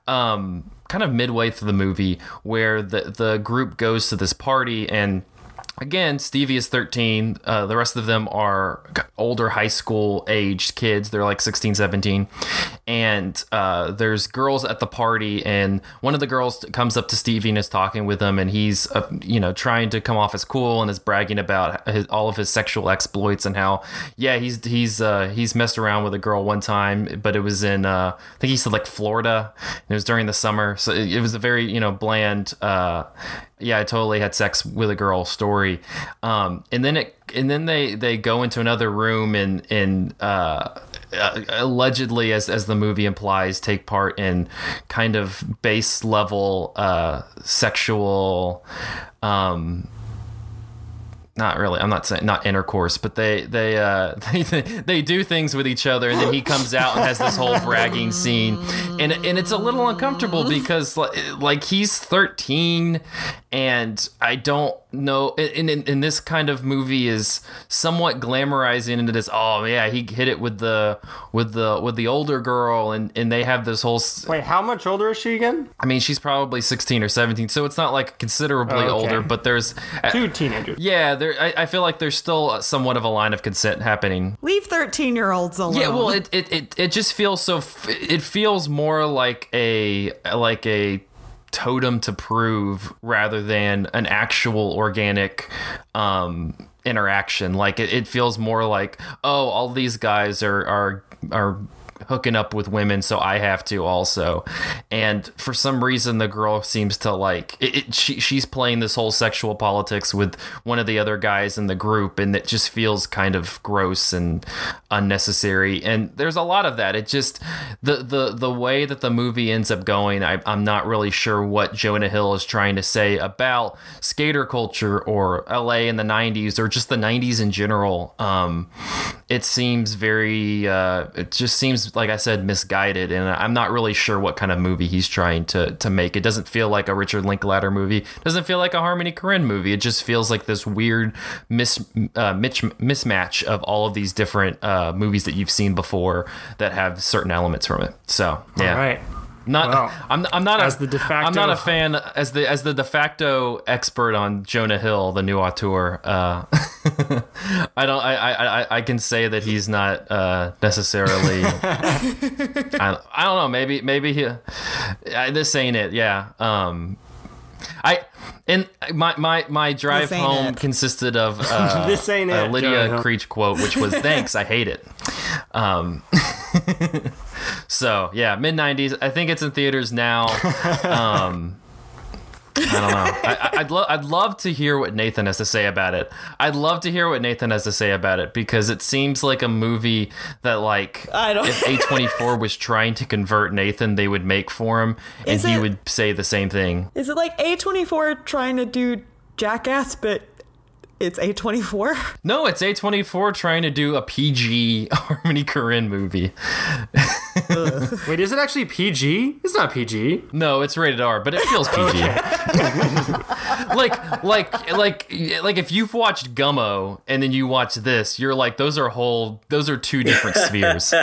kind of midway through the movie where the group goes to this party, and again, Stevie is 13. The rest of them are older high school aged kids. They're like 16, 17. And there's girls at the party, and one of the girls comes up to Stevie and is talking with him, and he's trying to come off as cool and is bragging about all of his sexual exploits and how he's messed around with a girl one time, but it was in I think he said like Florida, and it was during the summer, so it was a very bland yeah, I totally had sex with a girl story. And then they go into another room and allegedly, as the movie implies, take part in kind of base level sexual not really, I'm not saying not intercourse, but they do things with each other, and then he comes out and has this whole bragging scene, and it's a little uncomfortable because like he's 13, and I don't know, in this kind of movie is somewhat glamorizing into this, oh yeah, he hit it with the older girl, and they have this whole wait, how much older is she again? I mean, she's probably 16 or 17, so it's not like considerably older, but there's two teenagers. Yeah, I feel like there's still somewhat of a line of consent happening. Leave 13-year-olds alone. Yeah, well, it just feels so. It feels more like a totem to prove rather than an actual organic interaction. Like it feels more like, oh, all these guys are hooking up with women, so I have to also. And for some reason the girl seems to like she's playing this whole sexual politics with one of the other guys in the group, and it just feels kind of gross and unnecessary. And there's a lot of that. It just the way that the movie ends up going, I'm not really sure what Jonah Hill is trying to say about skater culture or LA in the 90s or just the 90s in general. It seems very it just seems, like I said, misguided, and I'm not really sure what kind of movie he's trying to make. It doesn't feel like a Richard Linklater movie. It doesn't feel like a Harmony Korine movie. It just feels like this weird mismatch of all of these different movies that you've seen before that have certain elements from it. So yeah. All right. I'm not a fan as the de facto expert on Jonah Hill, the new auteur. I can say that he's not necessarily. I don't know. Maybe he. This ain't it. Yeah. My drive home consisted of this ain't it, Lydia Creech quote, which was "Thanks, I hate it." So yeah, mid-90s. I think it's in theaters now. I don't know. I'd love to hear what Nathan has to say about it. Because it seems like a movie that, like, if A24 was trying to convert Nathan, they would make for him, and he would say the same thing. Is it like A24 trying to do Jackass, but it's A24? No, it's A24 trying to do a PG Harmony Korine movie. Wait, is it actually PG? It's not PG. No, it's rated R, but it feels PG. like if you've watched Gummo and then you watch this, you're like, those are two different spheres.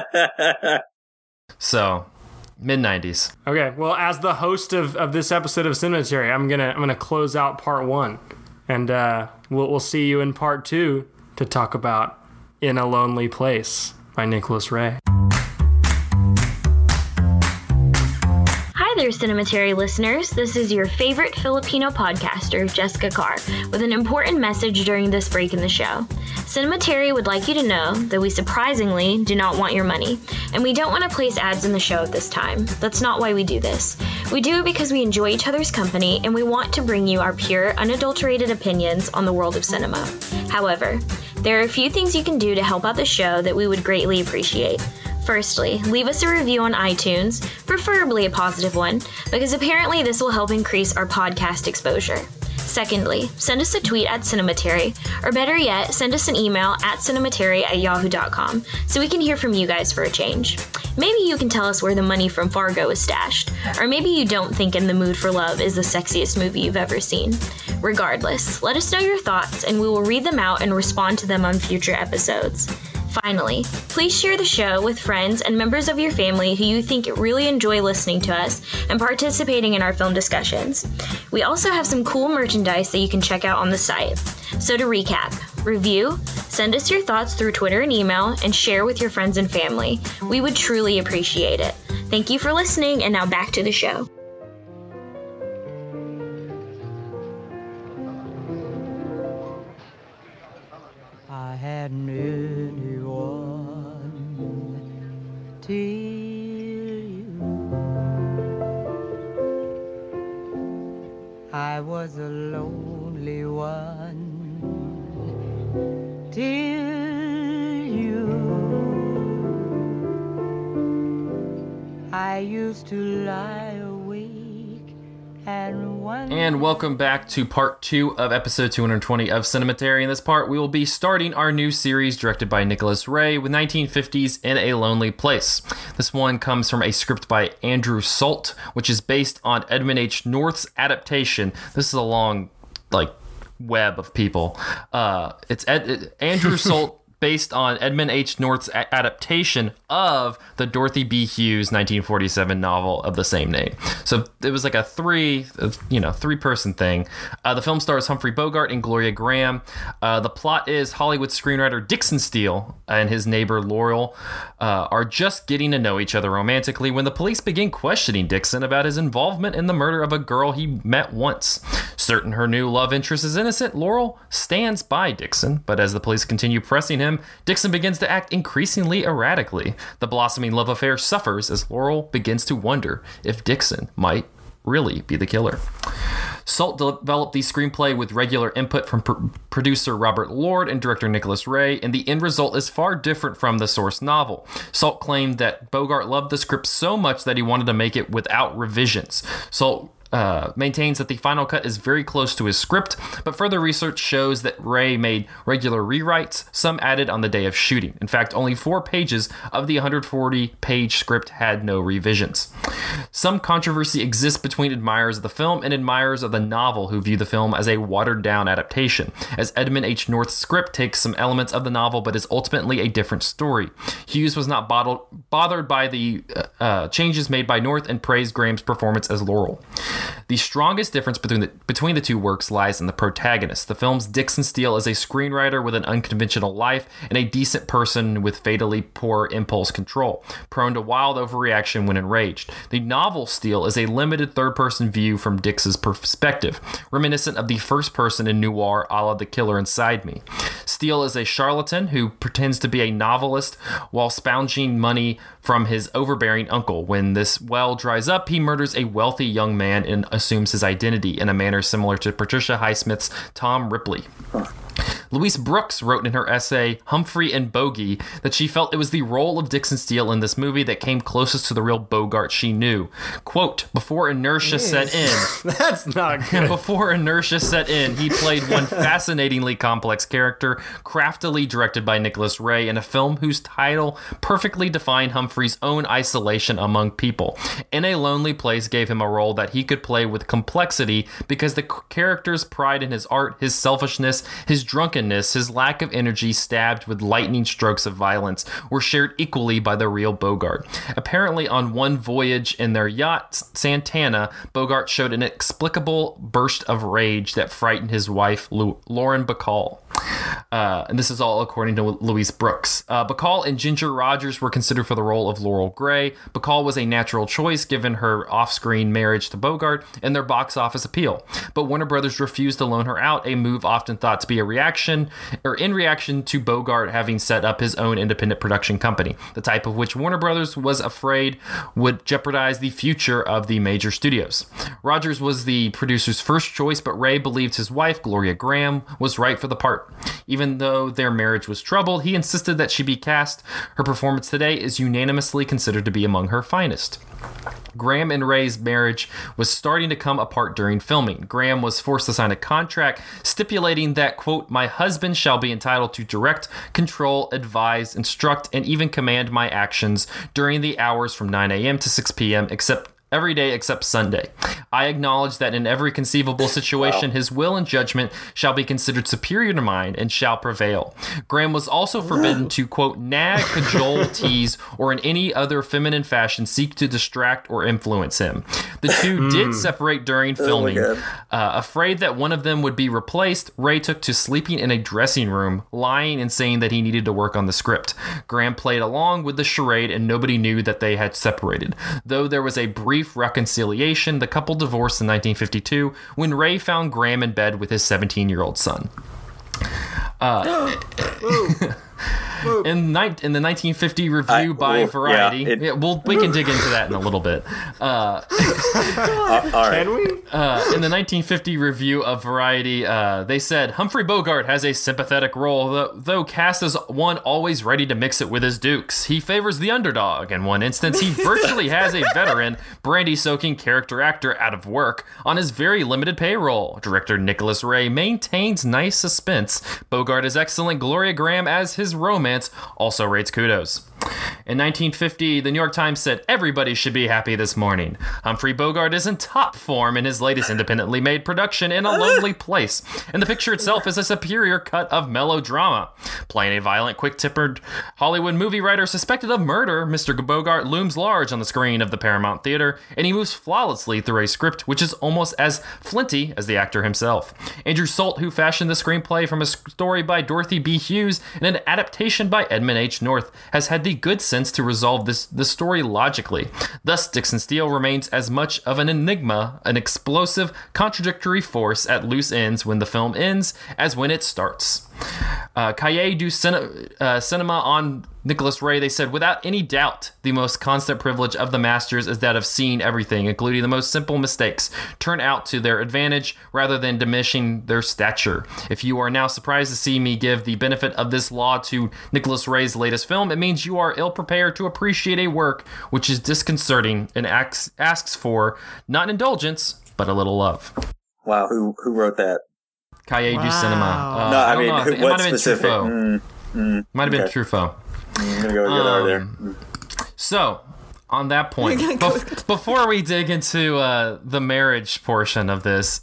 So, mid-90s. Okay, well, as the host of this episode of Cinematary, I'm gonna close out part 1, and we'll see you in part 2 to talk about In a Lonely Place by Nicholas Ray. Hi there, Cinematary listeners. This is your favorite Filipino podcaster, Jessica Carr, with an important message during this break in the show. Cinematary would like you to know that we surprisingly do not want your money, and we don't want to place ads in the show at this time. That's not why we do this. We do it because we enjoy each other's company, and we want to bring you our pure, unadulterated opinions on the world of cinema. However, there are a few things you can do to help out the show that we would greatly appreciate. Firstly, leave us a review on iTunes, preferably a positive one, because apparently this will help increase our podcast exposure. Secondly, send us a tweet at Cinematary, or better yet, send us an email at cinematary@yahoo.com so we can hear from you guys for a change. Maybe you can tell us where the money from Fargo is stashed, or maybe you don't think In the Mood for Love is the sexiest movie you've ever seen. Regardless, let us know your thoughts and we will read them out and respond to them on future episodes. Finally, please share the show with friends and members of your family who you think really enjoy listening to us and participating in our film discussions. We also have some cool merchandise that you can check out on the site. So to recap, review, send us your thoughts through Twitter and email, and share with your friends and family. We would truly appreciate it. Thank you for listening, and now back to the show. I hadn't anyone till you. I was a lonely one till you. I used to lie awake and wonder. And welcome back to part 2 of episode 220 of Cinematary. In this part, we will be starting our new series directed by Nicholas Ray with 1950s In a Lonely Place. This one comes from a script by Andrew Salt, which is based on Edmund H. North's adaptation. This is a long, web of people. It's Andrew Salt based on Edmund H. North's adaptation of the Dorothy B. Hughes 1947 novel of the same name. So it was like a three-person thing. The film stars Humphrey Bogart and Gloria Graham. The plot is Hollywood screenwriter Dixon Steele and his neighbor Laurel are just getting to know each other romantically when the police begin questioning Dixon about his involvement in the murder of a girl he met once. Certain her new love interest is innocent, Laurel stands by Dixon, but as the police continue pressing him, Dixon begins to act increasingly erratically. The blossoming love affair suffers as Laurel begins to wonder if Dixon might really be the killer. Salt developed the screenplay with regular input from producer Robert Lord and director Nicholas Ray, and the end result is far different from the source novel. Salt claimed that Bogart loved the script so much that he wanted to make it without revisions. Salt maintains that the final cut is very close to his script, but further research shows that Ray made regular rewrites, some added on the day of shooting. In fact, only 4 pages of the 140-page script had no revisions. Some controversy exists between admirers of the film and admirers of the novel who view the film as a watered-down adaptation, as Edmund H. North's script takes some elements of the novel but is ultimately a different story. Hughes was not bothered by the changes made by North and praised Graham's performance as Laurel. The strongest difference between the two works lies in the protagonist. The film's Dixon Steele is a screenwriter with an unconventional life and a decent person with fatally poor impulse control, prone to wild overreaction when enraged. The novel Steele is a limited third-person view from Dix's perspective, reminiscent of the first person in noir a la The Killer Inside Me. Steele is a charlatan who pretends to be a novelist while sponging money from his overbearing uncle. When this well dries up, he murders a wealthy young man and assumes his identity in a manner similar to Patricia Highsmith's Tom Ripley. Louise Brooks wrote in her essay, Humphrey and Bogey, that she felt it was the role of Dixon Steele in this movie that came closest to the real Bogart she knew. Quote, before inertia set in... That's not good. Before inertia set in, he played one fascinatingly complex character, craftily directed by Nicholas Ray, in a film whose title perfectly defined Humphrey's own isolation among people. In a Lonely Place gave him a role that he could play with complexity because the character's pride in his art, his selfishness, his drunkenness, his lack of energy stabbed with lightning strokes of violence were shared equally by the real Bogart. Apparently on one voyage in their yacht, Santana, Bogart showed an inexplicable burst of rage that frightened his wife, Lauren Bacall. And this is all according to Louise Brooks. Bacall and Ginger Rogers were considered for the role of Laurel Gray. Bacall was a natural choice given her off-screen marriage to Bogart and their box office appeal. But Warner Brothers refused to loan her out, a move often thought to be in reaction to Bogart having set up his own independent production company, the type of which Warner Brothers was afraid would jeopardize the future of the major studios. Rogers was the producer's first choice, but Ray believed his wife, Gloria Graham, was right for the part. Even though their marriage was troubled, he insisted that she be cast. Her performance today is unanimously considered to be among her finest. Graham and Ray's marriage was starting to come apart during filming. Graham was forced to sign a contract stipulating that, quote, "My husband shall be entitled to direct, control, advise, instruct, and even command my actions during the hours from 9 a.m. to 6 p.m. Every day except Sunday. I acknowledge that in every conceivable situation, his will and judgment shall be considered superior to mine and shall prevail." Graham was also forbidden to, quote, "nag, cajole, tease, or in any other feminine fashion seek to distract or influence him." The two did separate during filming. Afraid that one of them would be replaced, Ray took to sleeping in a dressing room, lying and saying that he needed to work on the script. Graham played along with the charade and nobody knew that they had separated. Though there was a brief reconciliation, the couple divorced in 1952 when Ray found Graham in bed with his 17-year-old son. In the 1950 review by Variety, we can dig into that in a little bit. All right. Can we? In the 1950 review of Variety, they said, "Humphrey Bogart has a sympathetic role, though cast as one always ready to mix it with his dukes. He favors the underdog. In one instance, he virtually has a veteran, brandy-soaking character actor out of work on his very limited payroll. Director Nicholas Ray maintains nice suspense. Bogart is excellent. Gloria Graham as his romance also rates kudos." In 1950, the New York Times said, "Everybody should be happy this morning. Humphrey Bogart is in top form in his latest independently made production, In a Lonely Place, and the picture itself is a superior cut of melodrama. Playing a violent, quick-tempered Hollywood movie writer suspected of murder, Mr. Bogart looms large on the screen of the Paramount Theater, and he moves flawlessly through a script which is almost as flinty as the actor himself. Andrew Solt, who fashioned the screenplay from a story by Dorothy B. Hughes and an adaptation by Edmund H. North, has had the good sense to resolve the story logically. Thus, Dixon Steele remains as much of an enigma, an explosive, contradictory force at loose ends when the film ends as when it starts." Cahiers du Cinema on Nicholas Ray, they said, "Without any doubt, the most constant privilege of the masters is that of seeing everything, including the most simple mistakes, turn out to their advantage rather than diminishing their stature. If you are now surprised to see me give the benefit of this law to Nicholas Ray's latest film, it means you are ill-prepared to appreciate a work which is disconcerting and asks for, not indulgence, but a little love." Wow, who wrote that? Cahiers du Cinema. No, I mean, it what might have been specific? Truffaut. Might have been Truffaut. I'm gonna go with the other there. So, on that point, before we dig into the marriage portion of this,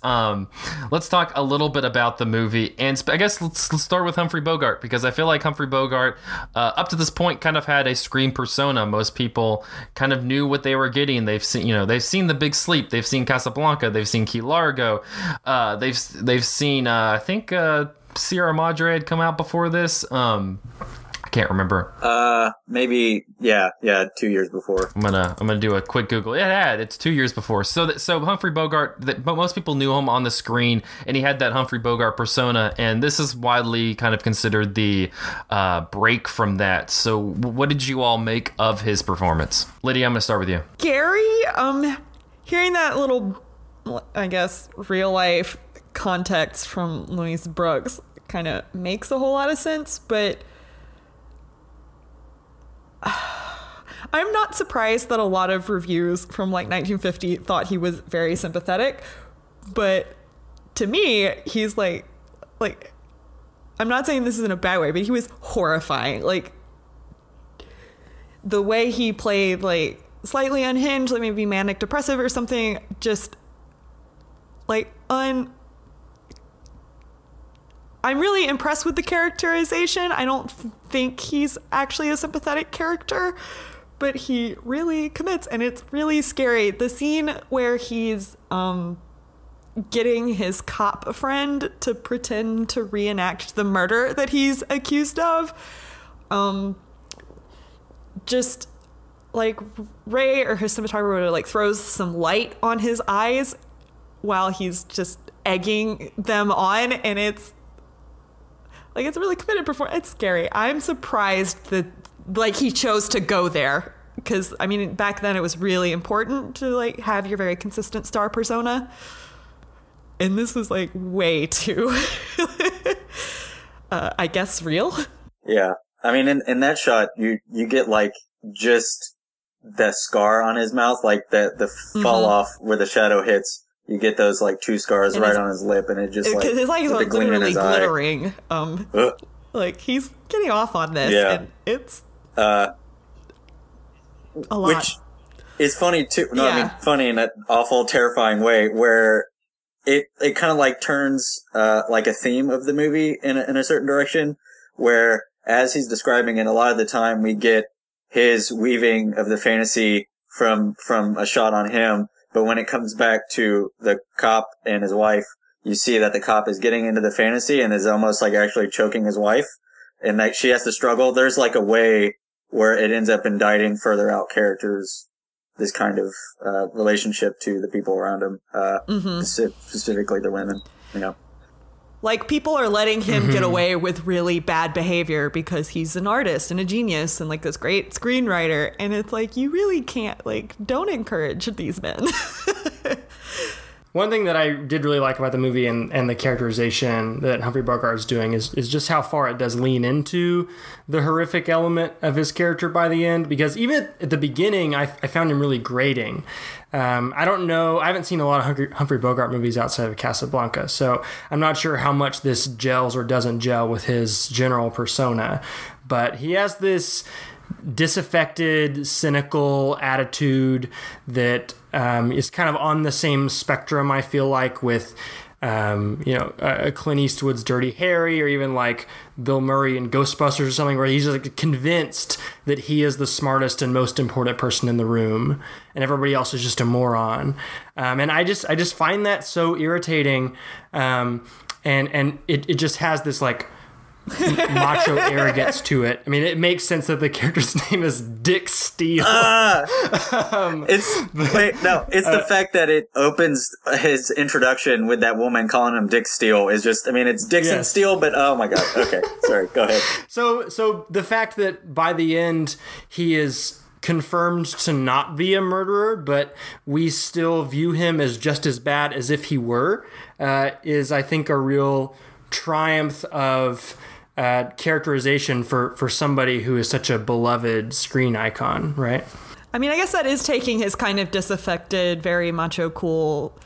let's talk a little bit about the movie. And I guess let's start with Humphrey Bogart, because I feel like Humphrey Bogart, up to this point, kind of had a screen persona. Most people kind of knew what they were getting. They've seen The Big Sleep, they've seen Casablanca, they've seen Key Largo, they've seen I think Sierra Madre had come out before this. I can't remember. Maybe 2 years before. I'm gonna do a quick Google. It's 2 years before. So Humphrey Bogart, but most people knew him on the screen, and he had that Humphrey Bogart persona, and this is widely kind of considered the break from that. So what did you all make of his performance? Lydia, I'm gonna start with you. Gary, hearing that little, I guess, real life context from Louise Brooks kind of makes a whole lot of sense, but I'm not surprised that a lot of reviews from like 1950 thought he was very sympathetic, but to me, he's like, I'm not saying this is in a bad way, but he was horrifying. Like, the way he played, like, slightly unhinged, like maybe manic depressive or something, just like I'm really impressed with the characterization. I don't think he's actually a sympathetic character, but he really commits, and it's really scary. The scene where he's getting his cop friend to pretend to reenact the murder that he's accused of, just like Ray or his cinematographer like throws some light on his eyes while he's just egging them on, and it's like, it's a really committed performance. It's scary. I'm surprised that like he chose to go there, because I mean, back then it was really important to like have your very consistent star persona, and this was like way too I guess real. Yeah, I mean, in that shot you get like just the scar on his mouth, like the fall off where the shadow hits. You get those like 2 scars and right on his lip, and it just like his eyes are the gleam in literally his eye. glittering. Like he's getting off on this, and it's a lot. Which is funny too. No, I Yeah. mean funny in an awful, terrifying way, where it kind of like turns like a theme of the movie in a certain direction, where as he's describing it, a lot of the time we get his weaving of the fantasy from a shot on him, but when it comes back to the cop and his wife, you see that the cop is getting into the fantasy and is almost like actually choking his wife, and that she has to struggle. There's like a way where it ends up indicting further out characters, this kind of relationship to the people around him, specifically the women, you know. Like, people are letting him get away with really bad behavior because he's an artist and a genius and, like, this great screenwriter. And it's like, you really can't, like, don't encourage these men. One thing that I did really like about the movie and the characterization that Humphrey Bogart is doing is just how far it does lean into the horrific element of his character by the end. Because even at the beginning, I found him really grating. I don't know. I haven't seen a lot of Humphrey Bogart movies outside of Casablanca, so I'm not sure how much this gels or doesn't gel with his general persona. But he has this disaffected, cynical attitude that is kind of on the same spectrum, I feel like, with Clint Eastwood's Dirty Harry, or even like Bill Murray in Ghostbusters or something, where he's just like convinced that he is the smartest and most important person in the room, and everybody else is just a moron. And I just find that so irritating, and it just has this like macho arrogance to it. I mean, it makes sense that the character's name is Dick Steele. It's the fact that it opens his introduction with that woman calling him Dick Steele is just, I mean, it's Dixon Steele, but oh my god. Okay, sorry, go ahead. So the fact that by the end he is confirmed to not be a murderer, but we still view him as just as bad as if he were, is, I think, a real triumph of characterization for somebody who is such a beloved screen icon, right? I mean, I guess that is taking his kind of disaffected, very macho, cool,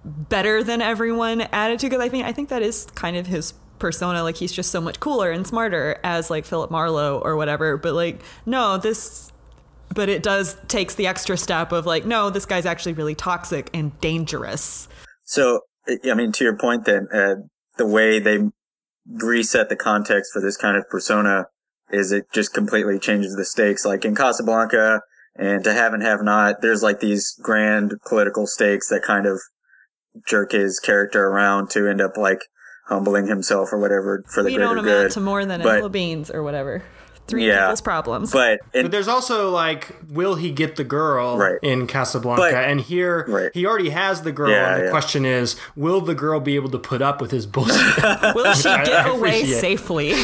better than everyone attitude, because I think that is kind of his persona. Like, he's just so much cooler and smarter as like Philip Marlowe or whatever. But like, but it takes the extra step of like, no, this guy's actually really toxic and dangerous. So, I mean, to your point then, the way they reset the context for this kind of persona is it just completely changes the stakes. Like in Casablanca and To Have and Have Not, there's like these grand political stakes that kind of jerk his character around to end up like humbling himself or whatever for the greater good. We don't amount to more than a hill of beans or whatever. Three people's problems. But there's also like, will he get the girl in Casablanca? And here he already has the girl, and the question is, will the girl be able to put up with his bullshit? Will she get away safely?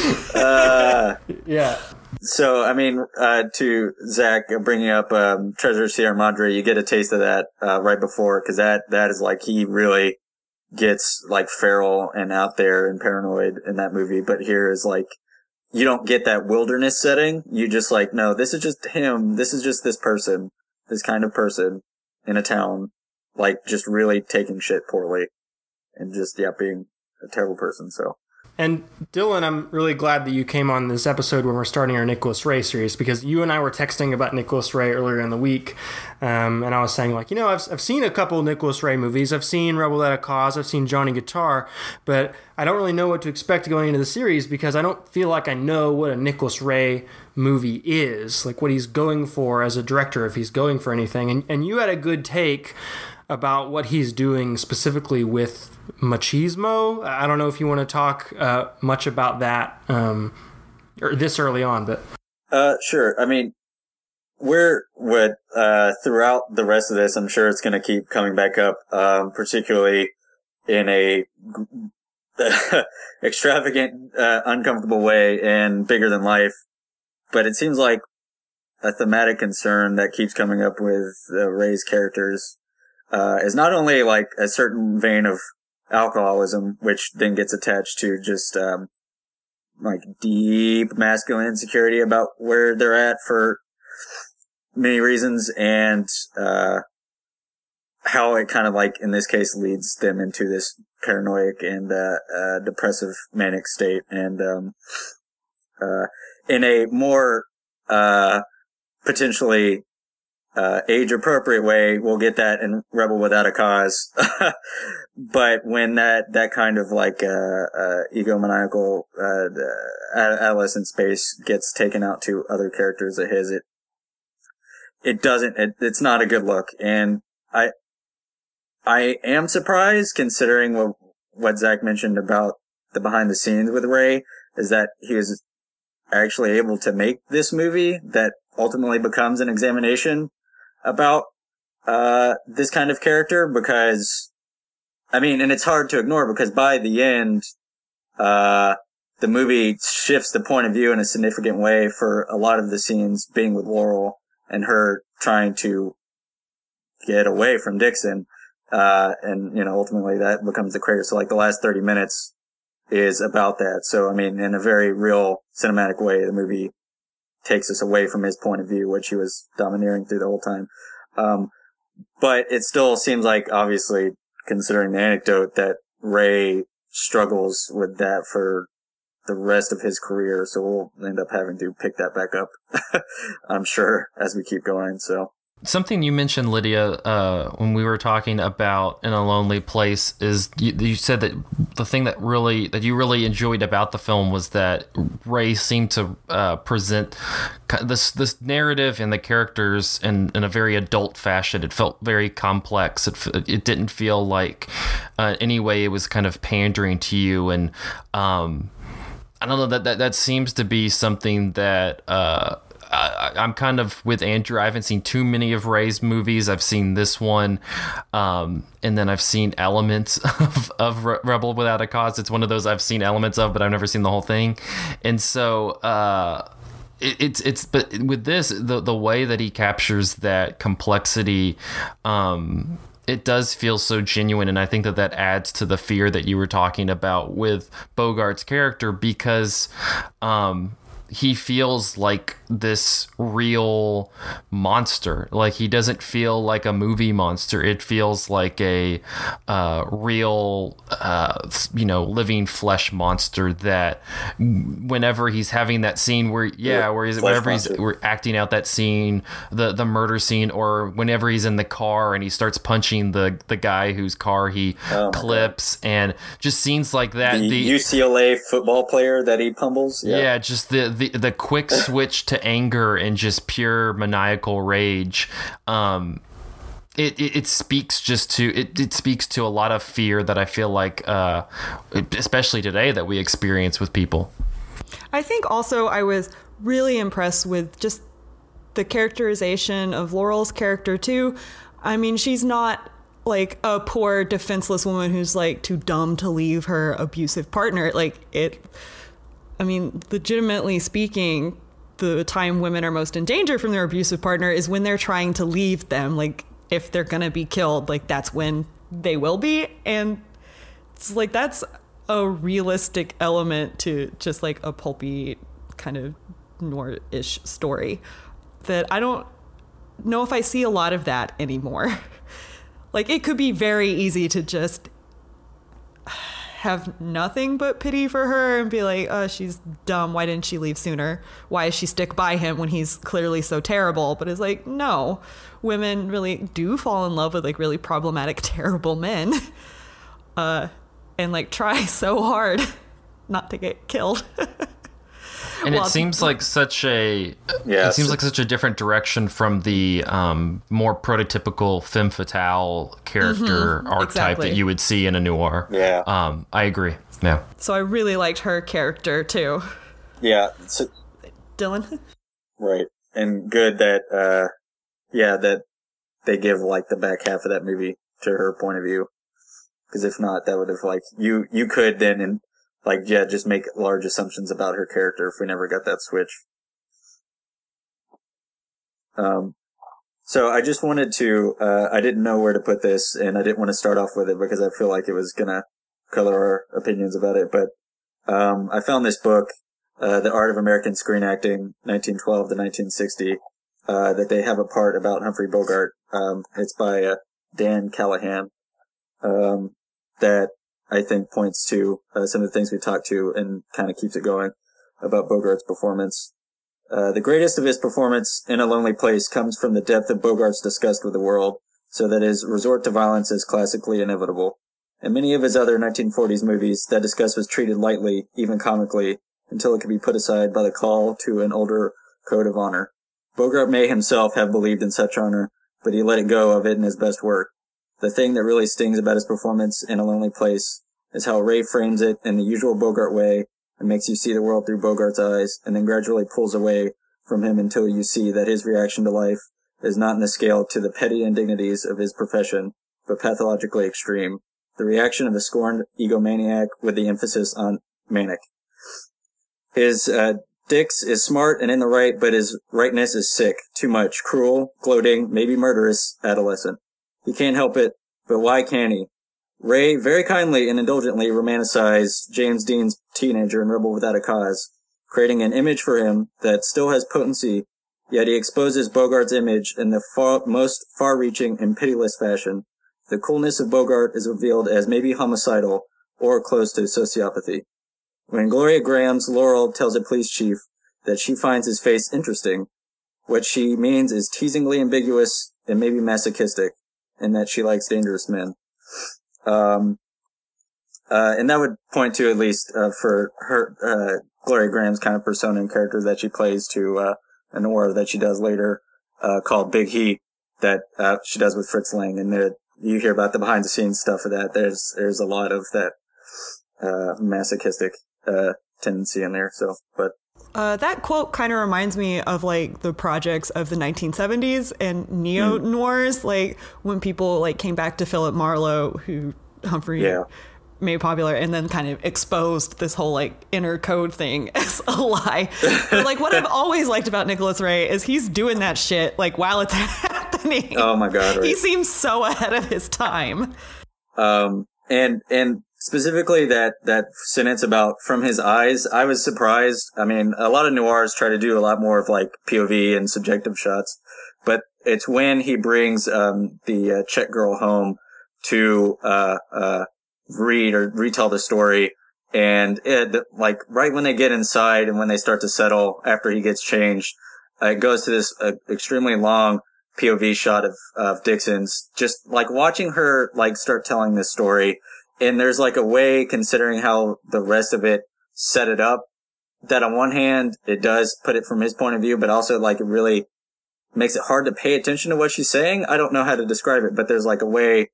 Yeah. So, I mean, to Zach bringing up Treasure Sierra Madre, you get a taste of that right before, because that is like, he really gets like feral and out there and paranoid in that movie. But here is like, you don't get that wilderness setting. You just like, no, this is just him. This is just this person, this kind of person in a town, like just really taking shit poorly and just, being a terrible person. So. And Dylan, I'm really glad that you came on this episode when we're starting our Nicholas Ray series, because you and I were texting about Nicholas Ray earlier in the week. And I was saying, like, I've seen a couple Nicholas Ray movies. I've seen Rebel Without a Cause. I've seen Johnny Guitar. But I don't really know what to expect going into the series, because I don't feel like I know what a Nicholas Ray movie is, like what he's going for as a director, if he's going for anything. And you had a good take about what he's doing specifically with machismo. I don't know if you want to talk much about that or this early on, but sure. I mean, throughout the rest of this, I'm sure it's going to keep coming back up, particularly in a extravagant, uncomfortable way and bigger than life. But it seems like a thematic concern that keeps coming up with Ray's characters is not only like a certain vein of alcoholism, which then gets attached to just like deep masculine insecurity about where they're at for many reasons, and how it kind of like in this case leads them into this paranoid and depressive manic state, and in a more potentially age appropriate way, we'll get that in Rebel Without a Cause. But when that kind of like egomaniacal adolescent space gets taken out to other characters of his, it's not a good look. And I am surprised, considering what Zach mentioned about the behind the scenes with Ray, is that he was actually able to make this movie that ultimately becomes an examination about this kind of character. Because, I mean, and it's hard to ignore, because by the end, the movie shifts the point of view in a significant way for a lot of the scenes being with Laurel and her trying to get away from Dixon. And, ultimately that becomes the creator. So like the last 30 minutes is about that. So, I mean, in a very real cinematic way, the movie takes us away from his point of view, which he was domineering through the whole time. But it still seems like, obviously, considering the anecdote, that Ray struggles with that for the rest of his career. So we'll end up having to pick that back up, I'm sure, as we keep going. So. Something you mentioned, Lydia, when we were talking about In a Lonely Place, is you said that the thing that you really enjoyed about the film was that Ray seemed to present this narrative and the characters in a very adult fashion. It felt very complex. It didn't feel like any way it was kind of pandering to you. And I don't know, that seems to be something that I'm kind of with Andrew. I haven't seen too many of Ray's movies. I've seen this one, and then I've seen elements of Rebel Without a Cause. It's one of those I've seen elements of, but I've never seen the whole thing. And so but with this, the way that he captures that complexity, it does feel so genuine, and I think that adds to the fear that you were talking about with Bogart's character, because he feels like this real monster. Like, he doesn't feel like a movie monster. It feels like a real, living flesh monster, that whenever he's having that scene we're acting out that scene, the murder scene, or whenever he's in the car and he starts punching the guy whose car he clips, and just scenes like that. The UCLA football player that he pummels. Yeah, just the quick switch to anger and just pure maniacal rage. It speaks to a lot of fear that I feel like, especially today, that we experience with people. I think also I was really impressed with just the characterization of Laurel's character too. I mean, she's not like a poor defenseless woman who's like too dumb to leave her abusive partner. Legitimately speaking, the time women are most in danger from their abusive partner is when they're trying to leave them. Like, if they're gonna be killed, like, that's when they will be. And it's like, that's a realistic element to just like a pulpy kind of noir-ish story that I don't know if I see a lot of that anymore. Like, it could be very easy to just have nothing but pity for her and be like, oh, she's dumb. Why didn't she leave sooner? Why does she stick by him when he's clearly so terrible? But it's like, no, women really do fall in love with like really problematic, terrible men, and like try so hard not to get killed. And it seems like such a different direction from the more prototypical femme fatale character archetype that you would see in a noir. Yeah. I agree. Yeah. So I really liked her character too. Yeah. Dylan? Right. And good that, that they give like the back half of that movie to her point of view. Because if not, that would have like, you could then just make large assumptions about her character if we never got that switch. So I just wanted to, I didn't know where to put this, and I didn't want to start off with it because I feel like it was gonna color our opinions about it, but, I found this book, The Art of American Screen Acting, 1912 to 1960, that they have a part about Humphrey Bogart. It's by Dan Callahan, that I think points to some of the things we talked to and kind of keeps it going about Bogart's performance. The greatest of his performance in A Lonely Place comes from the depth of Bogart's disgust with the world, so that his resort to violence is classically inevitable. In many of his other 1940s movies, that disgust was treated lightly, even comically, until it could be put aside by the call to an older code of honor. Bogart may himself have believed in such honor, but he let it go of it in his best work. The thing that really stings about his performance in A Lonely Place is how Ray frames it in the usual Bogart way and makes you see the world through Bogart's eyes, and then gradually pulls away from him until you see that his reaction to life is not in the scale to the petty indignities of his profession, but pathologically extreme. The reaction of a scorned egomaniac with the emphasis on manic. His Dix is smart and in the right, but his rightness is sick, too much, cruel, gloating, maybe murderous, adolescent. He can't help it, but why can't he? Ray very kindly and indulgently romanticized James Dean's teenager in Rebel Without a Cause, creating an image for him that still has potency, yet he exposes Bogart's image in the most far-reaching and pitiless fashion. The coolness of Bogart is revealed as maybe homicidal or close to sociopathy. When Gloria Graham's Laurel tells a police chief that she finds his face interesting, what she means is teasingly ambiguous and maybe masochistic, and that she likes dangerous men. And that would point to, at least for her, Gloria Graham's kind of persona and character that she plays to a noir that she does later, called Big Heat, that she does with Fritz Lang. And you hear about the behind-the-scenes stuff of that. There's a lot of that masochistic tendency in there. So, but that quote kind of reminds me of like the projects of the 1970s and neo-noirs, like when people like came back to Philip Marlowe, who Humphrey made popular, and then kind of exposed this whole like inner code thing as a lie. But like what I've always liked about Nicholas Ray is he's doing that shit like while it's happening. Oh my God. Right. He seems so ahead of his time. And specifically that sentence about from his eyes, I was surprised. I mean, a lot of noirs try to do a lot more of like POV and subjective shots, but it's when he brings the Czech girl home to read or retell the story, and like right when they get inside and when they start to settle after he gets changed, it goes to this extremely long POV shot of Dixon's, just like watching her like start telling this story. And there's like a way, considering how the rest of it set it up, that on one hand, it does put it from his point of view, but also like it really makes it hard to pay attention to what she's saying. I don't know how to describe it, but there's like a way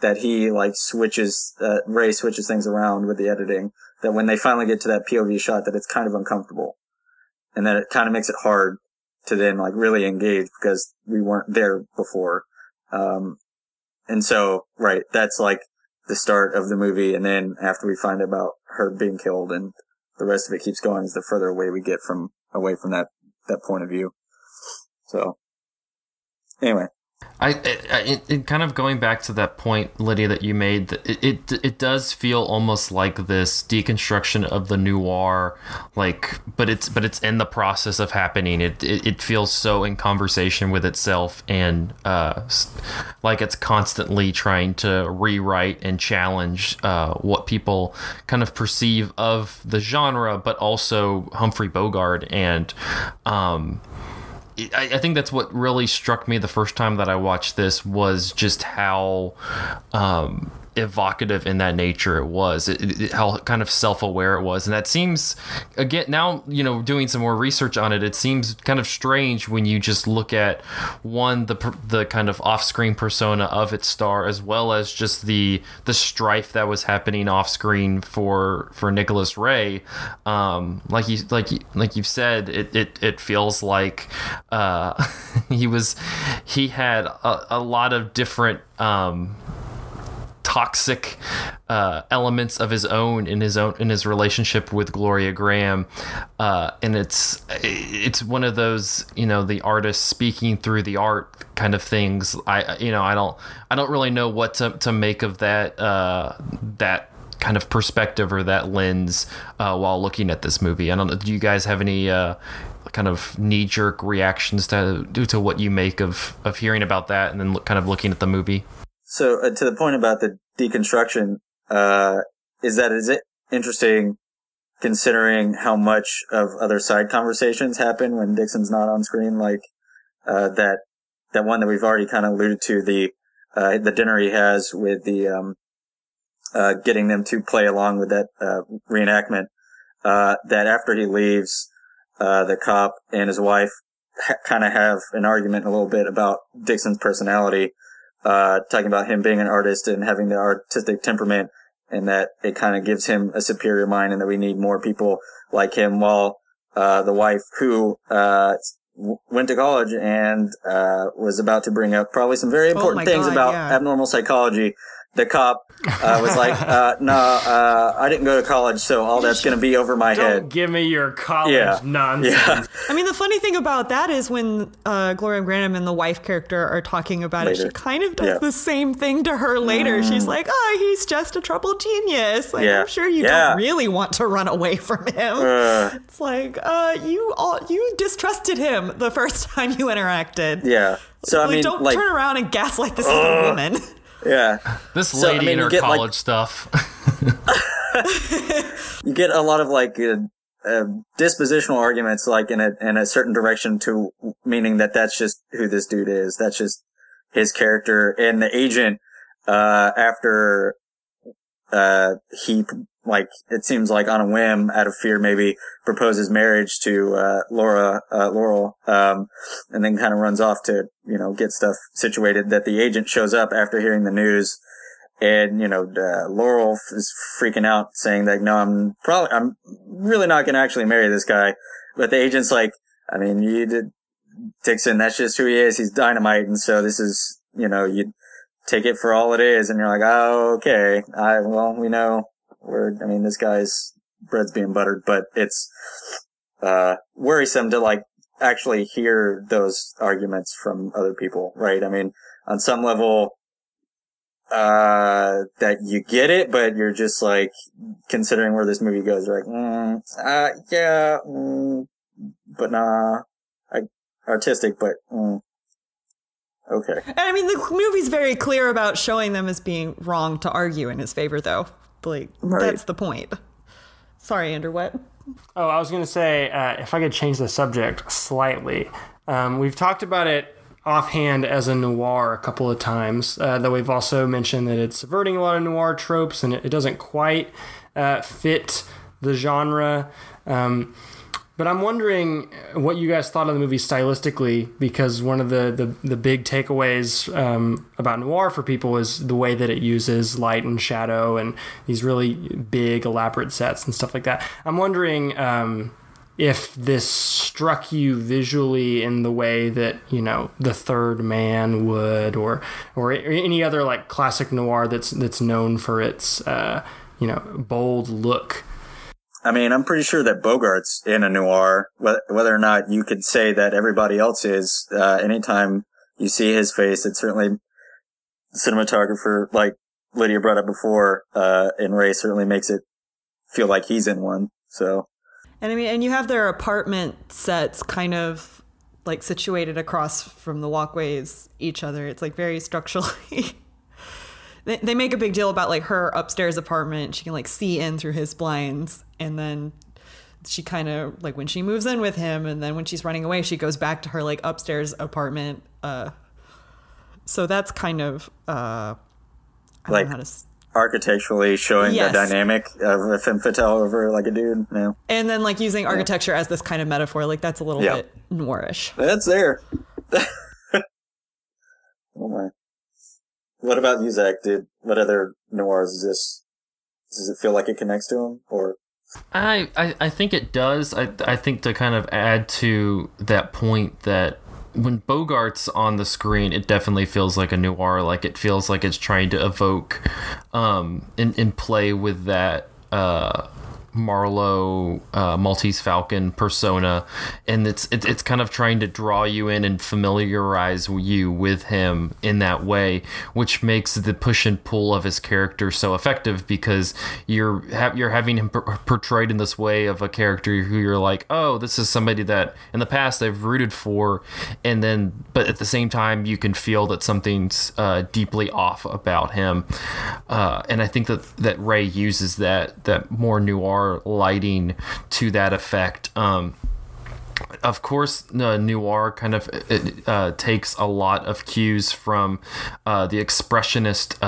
that he like switches, Ray switches things around with the editing, that when they finally get to that POV shot, that it's kind of uncomfortable. And that it kind of makes it hard to then like really engage because we weren't there before. And so, right, that's like the start of the movie, and then after we find about her being killed, and the rest of it keeps going as the further away we get away from that point of view. So, anyway. It kind of going back to that point, Lydia, that you made, that it does feel almost like this deconstruction of the noir, like, but it's in the process of happening. It feels so in conversation with itself, and like it's constantly trying to rewrite and challenge what people kind of perceive of the genre, but also Humphrey Bogart. And I think that's what really struck me the first time that I watched this, was just how evocative in that nature it was, how kind of self-aware it was. And that seems, again, now, you know, doing some more research on it, it seems kind of strange when you just look at the kind of off-screen persona of its star, as well as just the strife that was happening off-screen for Nicholas Ray. Like you've said, it feels like he had a lot of different toxic elements of his own in his relationship with Gloria Graham, and it's one of those, you know, the artist speaking through the art kind of things. I don't really know what to make of that kind of perspective or that lens while looking at this movie. I don't know. Do you guys have any kind of knee-jerk reactions to what you make of hearing about that and then kind of looking at the movie. So to the point about the deconstruction, is it interesting considering how much of other side conversations happen when Dixon's not on screen, like that one that we've already kind of alluded to, the dinner he has with the getting them to play along with that reenactment, that after he leaves, the cop and his wife kind of have an argument a little bit about Dixon's personality, talking about him being an artist and having the artistic temperament, and that it kind of gives him a superior mind and that we need more people like him, while the wife, who went to college and was about to bring up probably some very important things about abnormal psychology, the cop was like, no, I didn't go to college, so all that's going to be over my head. Don't give me your college nonsense. Yeah. I mean, the funny thing about that is when Gloria Graham and the wife character are talking about it, she kind of does the same thing to her later. She's like, oh, he's just a troubled genius. Like, I'm sure you don't really want to run away from him. It's like, you distrusted him the first time you interacted. Yeah. So, I mean, don't turn around and gaslight this other woman. Yeah. This lady and her college stuff. You get a lot of dispositional arguments, like in a certain direction, to meaning that that's just who this dude is. That's just his character. And the agent, after he, it seems like on a whim, out of fear, maybe proposes marriage to Laurel, and then kind of runs off to get stuff situated. That the agent shows up after hearing the news, and Laurel is freaking out, saying that no, I'm really not going to actually marry this guy. But the agent's like, I mean, you did, Dixon, that's just who he is. He's dynamite, and so this is, you take it for all it is. And you're like, oh, okay, we know. This guy's bread's being buttered, but it's worrisome to actually hear those arguments from other people, right? I mean, on some level, that you get it, but you're just considering where this movie goes, you're but nah, artistic, but okay. And I mean, the movie's very clear about showing them as being wrong to argue in his favor, though. That's the point. Sorry, Andrew, what? Oh, I was going to say, if I could change the subject slightly. We've talked about it offhand as a noir a couple of times, though we've also mentioned that it's subverting a lot of noir tropes, and it doesn't quite fit the genre. But I'm wondering what you guys thought of the movie stylistically, because one of the big takeaways about noir for people is the way that it uses light and shadow and these really big, elaborate sets and stuff like that. I'm wondering if this struck you visually in the way that, The Third Man would, or any other classic noir that's known for its bold look. I mean, I'm pretty sure that Bogart's in a noir, whether or not you could say that everybody else is. Anytime you see his face, it's certainly cinematographer, like Lydia brought up before, in Ray, certainly makes it feel like he's in one. So, and I mean, and you have their apartment sets kind of situated across from the walkways each other. It's very structurally. They make a big deal about her upstairs apartment. She can see in through his blinds, and then she kind of when she moves in with him, and then when she's running away, she goes back to her upstairs apartment. So that's kind of I don't know how to. Architecturally showing the dynamic of a femme fatale over a dude. Yeah. And then using architecture as this kind of metaphor, that's a little bit noirish. That's there. Oh my. What about you, Zach? What other noirs is this? Does it feel like it connects to him, or? I think it does. I think to kind of add to that point, that when Bogart's on the screen, it definitely feels like a noir. It feels like it's trying to evoke and play with that Marlowe, Maltese Falcon persona, and it's kind of trying to draw you in and familiarize you with him in that way, which makes the push and pull of his character so effective, because you're having him portrayed in this way of a character who you're like, oh, this is somebody that in the past I've rooted for, and then but at the same time you can feel that something's deeply off about him, and I think that Ray uses that more noir lighting to that effect. Of course, noir kind of takes a lot of cues from the expressionist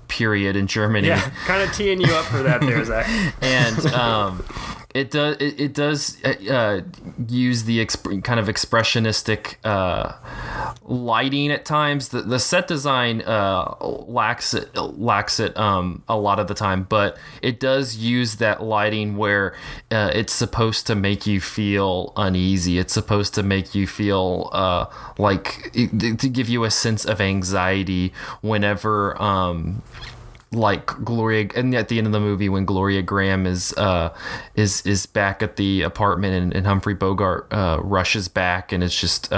period in Germany. Yeah, kind of teeing you up for that there, Zach. And it does use the kind of expressionistic lighting at times. The set design lacks it a lot of the time, but it does use that lighting where it's supposed to make you feel uneasy. It's supposed to make you feel to give you a sense of anxiety whenever like Gloria, and at the end of the movie when Gloria Graham is back at the apartment and Humphrey Bogart rushes back, and it's just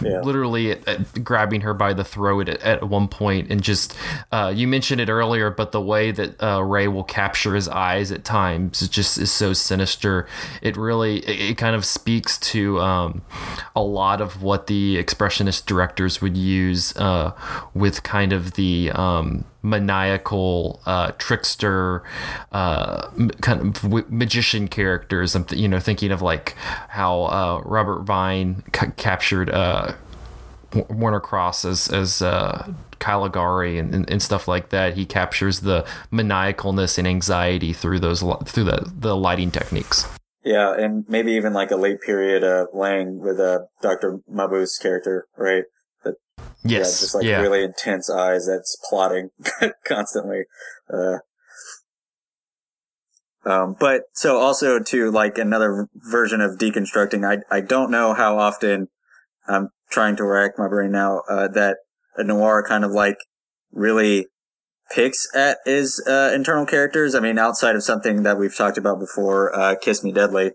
literally grabbing her by the throat at one point, and just you mentioned it earlier, but the way that Ray will capture his eyes at times is so sinister. It kind of speaks to a lot of what the expressionist directors would use with kind of the maniacal trickster kind of magician characters. I'm thinking of like how Robert Vine captured Warner Cross as Caligari and stuff like that. He captures the maniacalness and anxiety through the lighting techniques. Yeah, and maybe even like a late period Lang with Dr. Mabuse character, right? Yes. Just like really intense eyes that's plotting constantly. But so also to like another version of deconstructing, I don't know how often, I'm trying to rack my brain now, that a noir kind of like really picks at his internal characters. I mean, outside of something that we've talked about before, Kiss Me Deadly,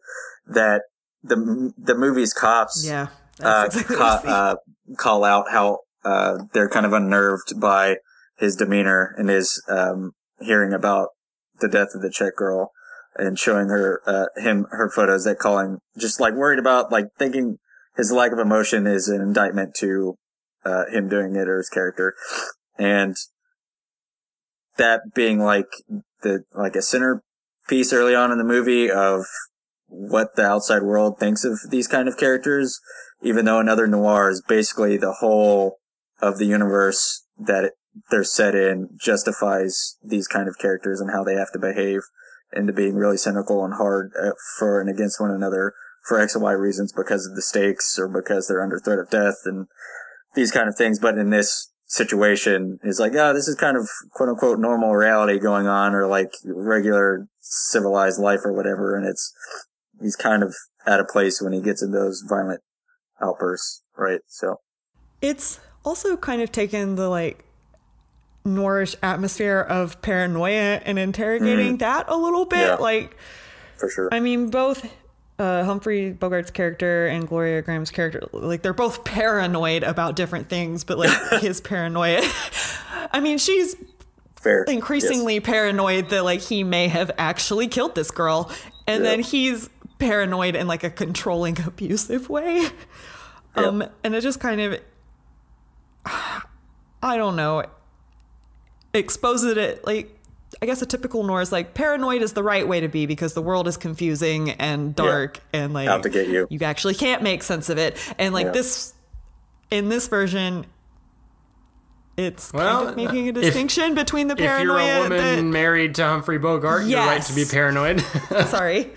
that the movie's cops call out how they're kind of unnerved by his demeanor and his hearing about the death of the Czech girl, and showing her her photos, that calling, just like worried about, like thinking his lack of emotion is an indictment to him doing it, or his character, and that being like a centerpiece early on in the movie of what the outside world thinks of these kind of characters, even though in other noirs, basically the whole of the universe that they're set in justifies these kind of characters and how they have to behave, into being really cynical and hard for and against one another for X and Y reasons, because of the stakes or because they're under threat of death and these kind of things. But in this situation, it's like, this is kind of quote unquote normal reality going on, or like regular civilized life or whatever. And he's kind of at a place when he gets in those violent outbursts, right? So it's also kind of taken the like noirish atmosphere of paranoia and interrogating that a little bit. Yeah, like, for sure. I mean, both Humphrey Bogart's character and Gloria Graham's character, like, they're both paranoid about different things, but like his paranoia, I mean, she's increasingly paranoid that like he may have actually killed this girl, and then he's paranoid in like a controlling, abusive way. And it just kind of, I don't know, exposes it. Like, I guess a typical noir is like, paranoid is the right way to be because the world is confusing and dark and like out to get you. You actually can't make sense of it. And like this, in this version, it's kind of making a distinction between the paranoia. If you're a woman married to Humphrey Bogart, you're right to be paranoid. Sorry.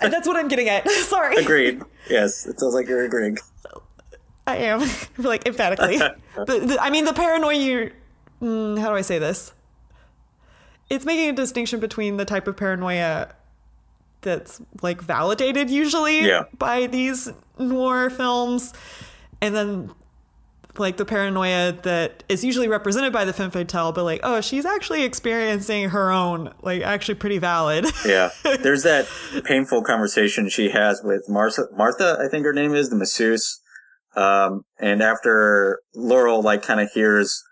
That's what I'm getting at. Sorry. Agreed. Yes, it sounds like you're agreeing. I am, like, emphatically. I mean, the paranoia, how do I say this? It's making a distinction between the type of paranoia that's, like, validated usually by these noir films, and then like the paranoia that is usually represented by the femme fatale, but like, oh, she's actually experiencing her own, like actually pretty valid. Yeah. There's that painful conversation she has with Martha, I think her name is, the masseuse. And after Laurel like kind of hears,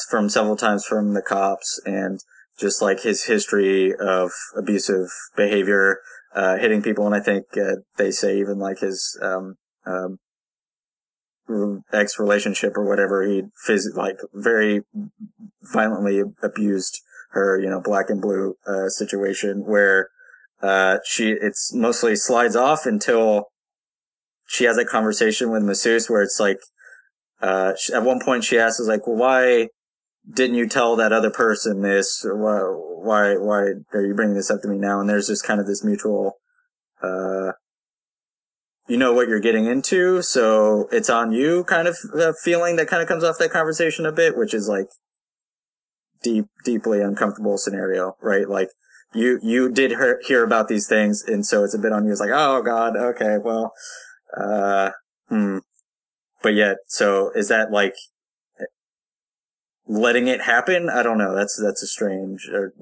from several times from the cops and just like his history of abusive behavior, hitting people. And I think, they say even like his, ex relationship or whatever, he like very violently abused her, black and blue, situation where, it's mostly slides off until she has a conversation with masseuse where it's like, at one point she asks, like, well, why didn't you tell that other person this? Or why are you bringing this up to me now? And there's just kind of this mutual, you know what you're getting into, so it's on you kind of feeling that kind of comes off that conversation a bit, which is like deeply uncomfortable scenario, right? Like you did hear about these things, and so it's a bit on you. It's like, oh God, okay, well, but yet, so is that like letting it happen? I don't know. That's a strange, or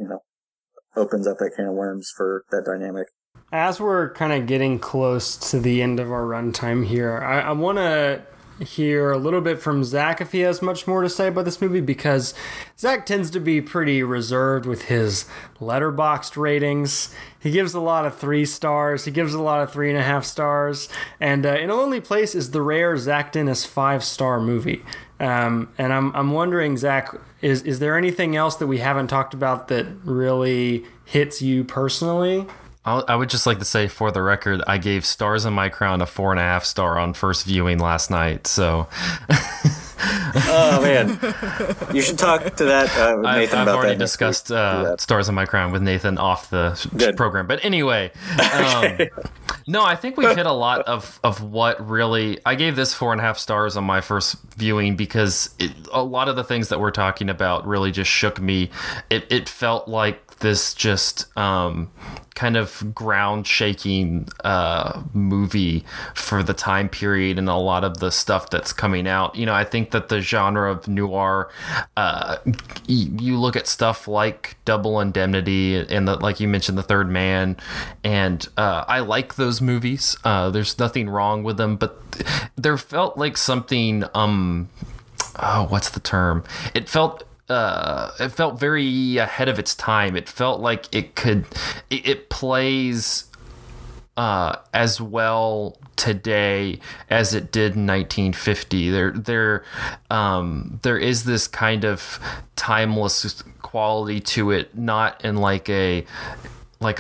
opens up that can of worms for that dynamic. As we're kind of getting close to the end of our runtime here, I want to hear a little bit from Zach if he has much more to say about this movie, because Zach tends to be pretty reserved with his Letterboxd ratings. He gives a lot of 3 stars. He gives a lot of 3.5 stars. And In a Lonely Place is the rare Zach Dennis 5-star movie. And I'm wondering, Zach, is there anything else that we haven't talked about that really hits you personally? I would just like to say, for the record, I gave Stars in My Crown a 4.5 star on first viewing last night. So, oh man, you should talk to that with Nathan I've about already that. discussed Stars in My Crown with Nathan off the program. But anyway, no, I think we've hit a lot of what really. I gave this 4.5 stars on my first viewing because a lot of the things that we're talking about really just shook me. It felt like this just kind of ground shaking movie for the time period and a lot of the stuff that's coming out. I think that the genre of noir, you look at stuff like Double Indemnity and like you mentioned, The Third Man, and I like those movies. There's nothing wrong with them, but there felt like something, what's the term? It felt very ahead of its time. It felt like it plays as well today as it did in 1950. There is this kind of timeless quality to it, not in like a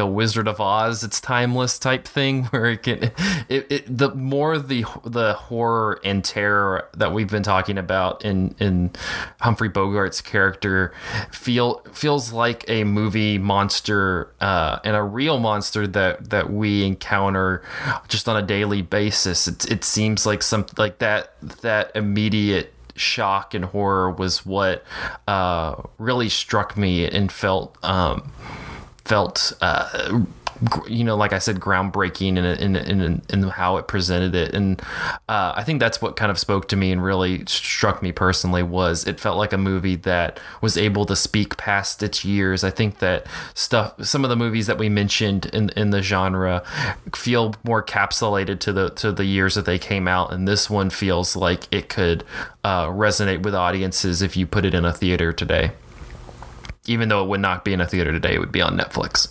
Wizard of Oz, it's timeless type thing, where the more the horror and terror that we've been talking about in Humphrey Bogart's character feels like a movie monster and a real monster that we encounter just on a daily basis. It seems like something like that immediate shock and horror was what really struck me and felt like I said, groundbreaking in how it presented it. And I think that's what kind of spoke to me and really struck me personally. Was it felt like a movie that was able to speak past its years. I think that some of the movies that we mentioned in the genre feel more capsulated to the years that they came out, and this one feels like it could resonate with audiences if you put it in a theater today. Even though it would not be in a theater today, it would be on Netflix.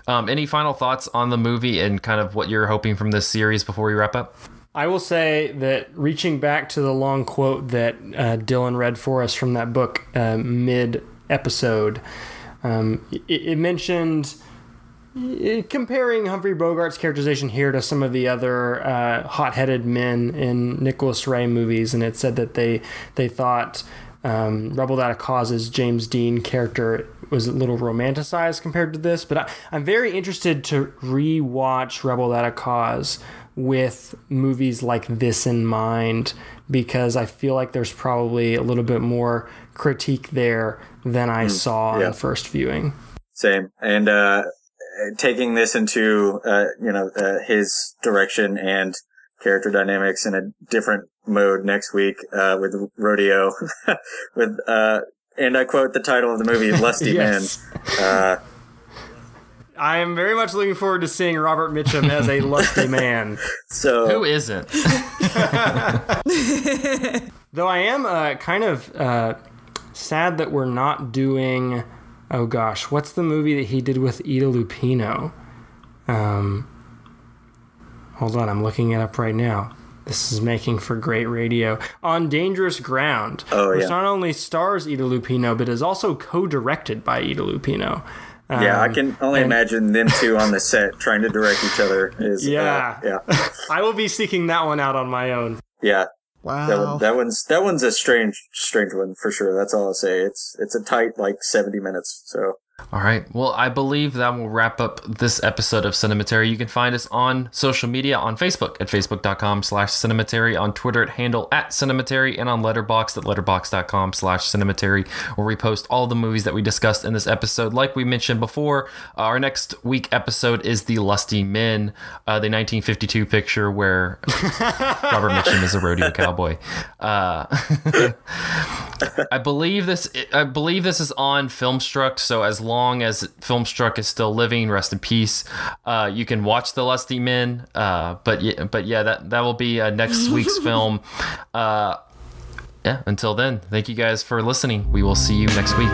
Any final thoughts on the movie and kind of what you're hoping from this series before we wrap up? I will say that, reaching back to the long quote that Dylan read for us from that book mid-episode, it mentioned comparing Humphrey Bogart's characterization here to some of the other hot-headed men in Nicholas Ray movies, and it said that they thought Rebel Without a Cause's James Dean character was a little romanticized compared to this, but I'm very interested to re-watch Rebel Without a Cause with movies like this in mind, because I feel like there's probably a little bit more critique there than I saw on first viewing. Same. And taking this into his direction and character dynamics in a different mode next week with Rodeo, with and I quote the title of the movie, "Lusty Yes. Men." I am very much looking forward to seeing Robert Mitchum as a lusty man. So Who isn't? Though I am kind of sad that we're not doing. Oh gosh, what's the movie that he did with Ida Lupino? Hold on, I'm looking it up right now. This is making for great radio. On Dangerous Ground, which not only stars Ida Lupino, but is also co-directed by Ida Lupino. Yeah, I can only imagine them two on the set trying to direct each other. Yeah. I will be seeking that one out on my own. Yeah. Wow. That one's a strange one for sure. That's all I'll say. It's a tight 70 minutes. So. All right. Well, I believe that will wrap up this episode of Cinematary. You can find us on social media on Facebook at facebook.com/cinematary, on Twitter at handle @cinematary, and on Letterboxd at letterboxd.com/cinematary, where we post all the movies that we discussed in this episode. Like we mentioned before, our next week episode is The Lusty Men, the 1952 picture where Robert Mitchum is a rodeo cowboy. I believe this is on Filmstruck, so as long as Filmstruck is still living, rest in peace, you can watch The Lusty Men, but that will be next week's film. Until then, thank you guys for listening. We will see you next week.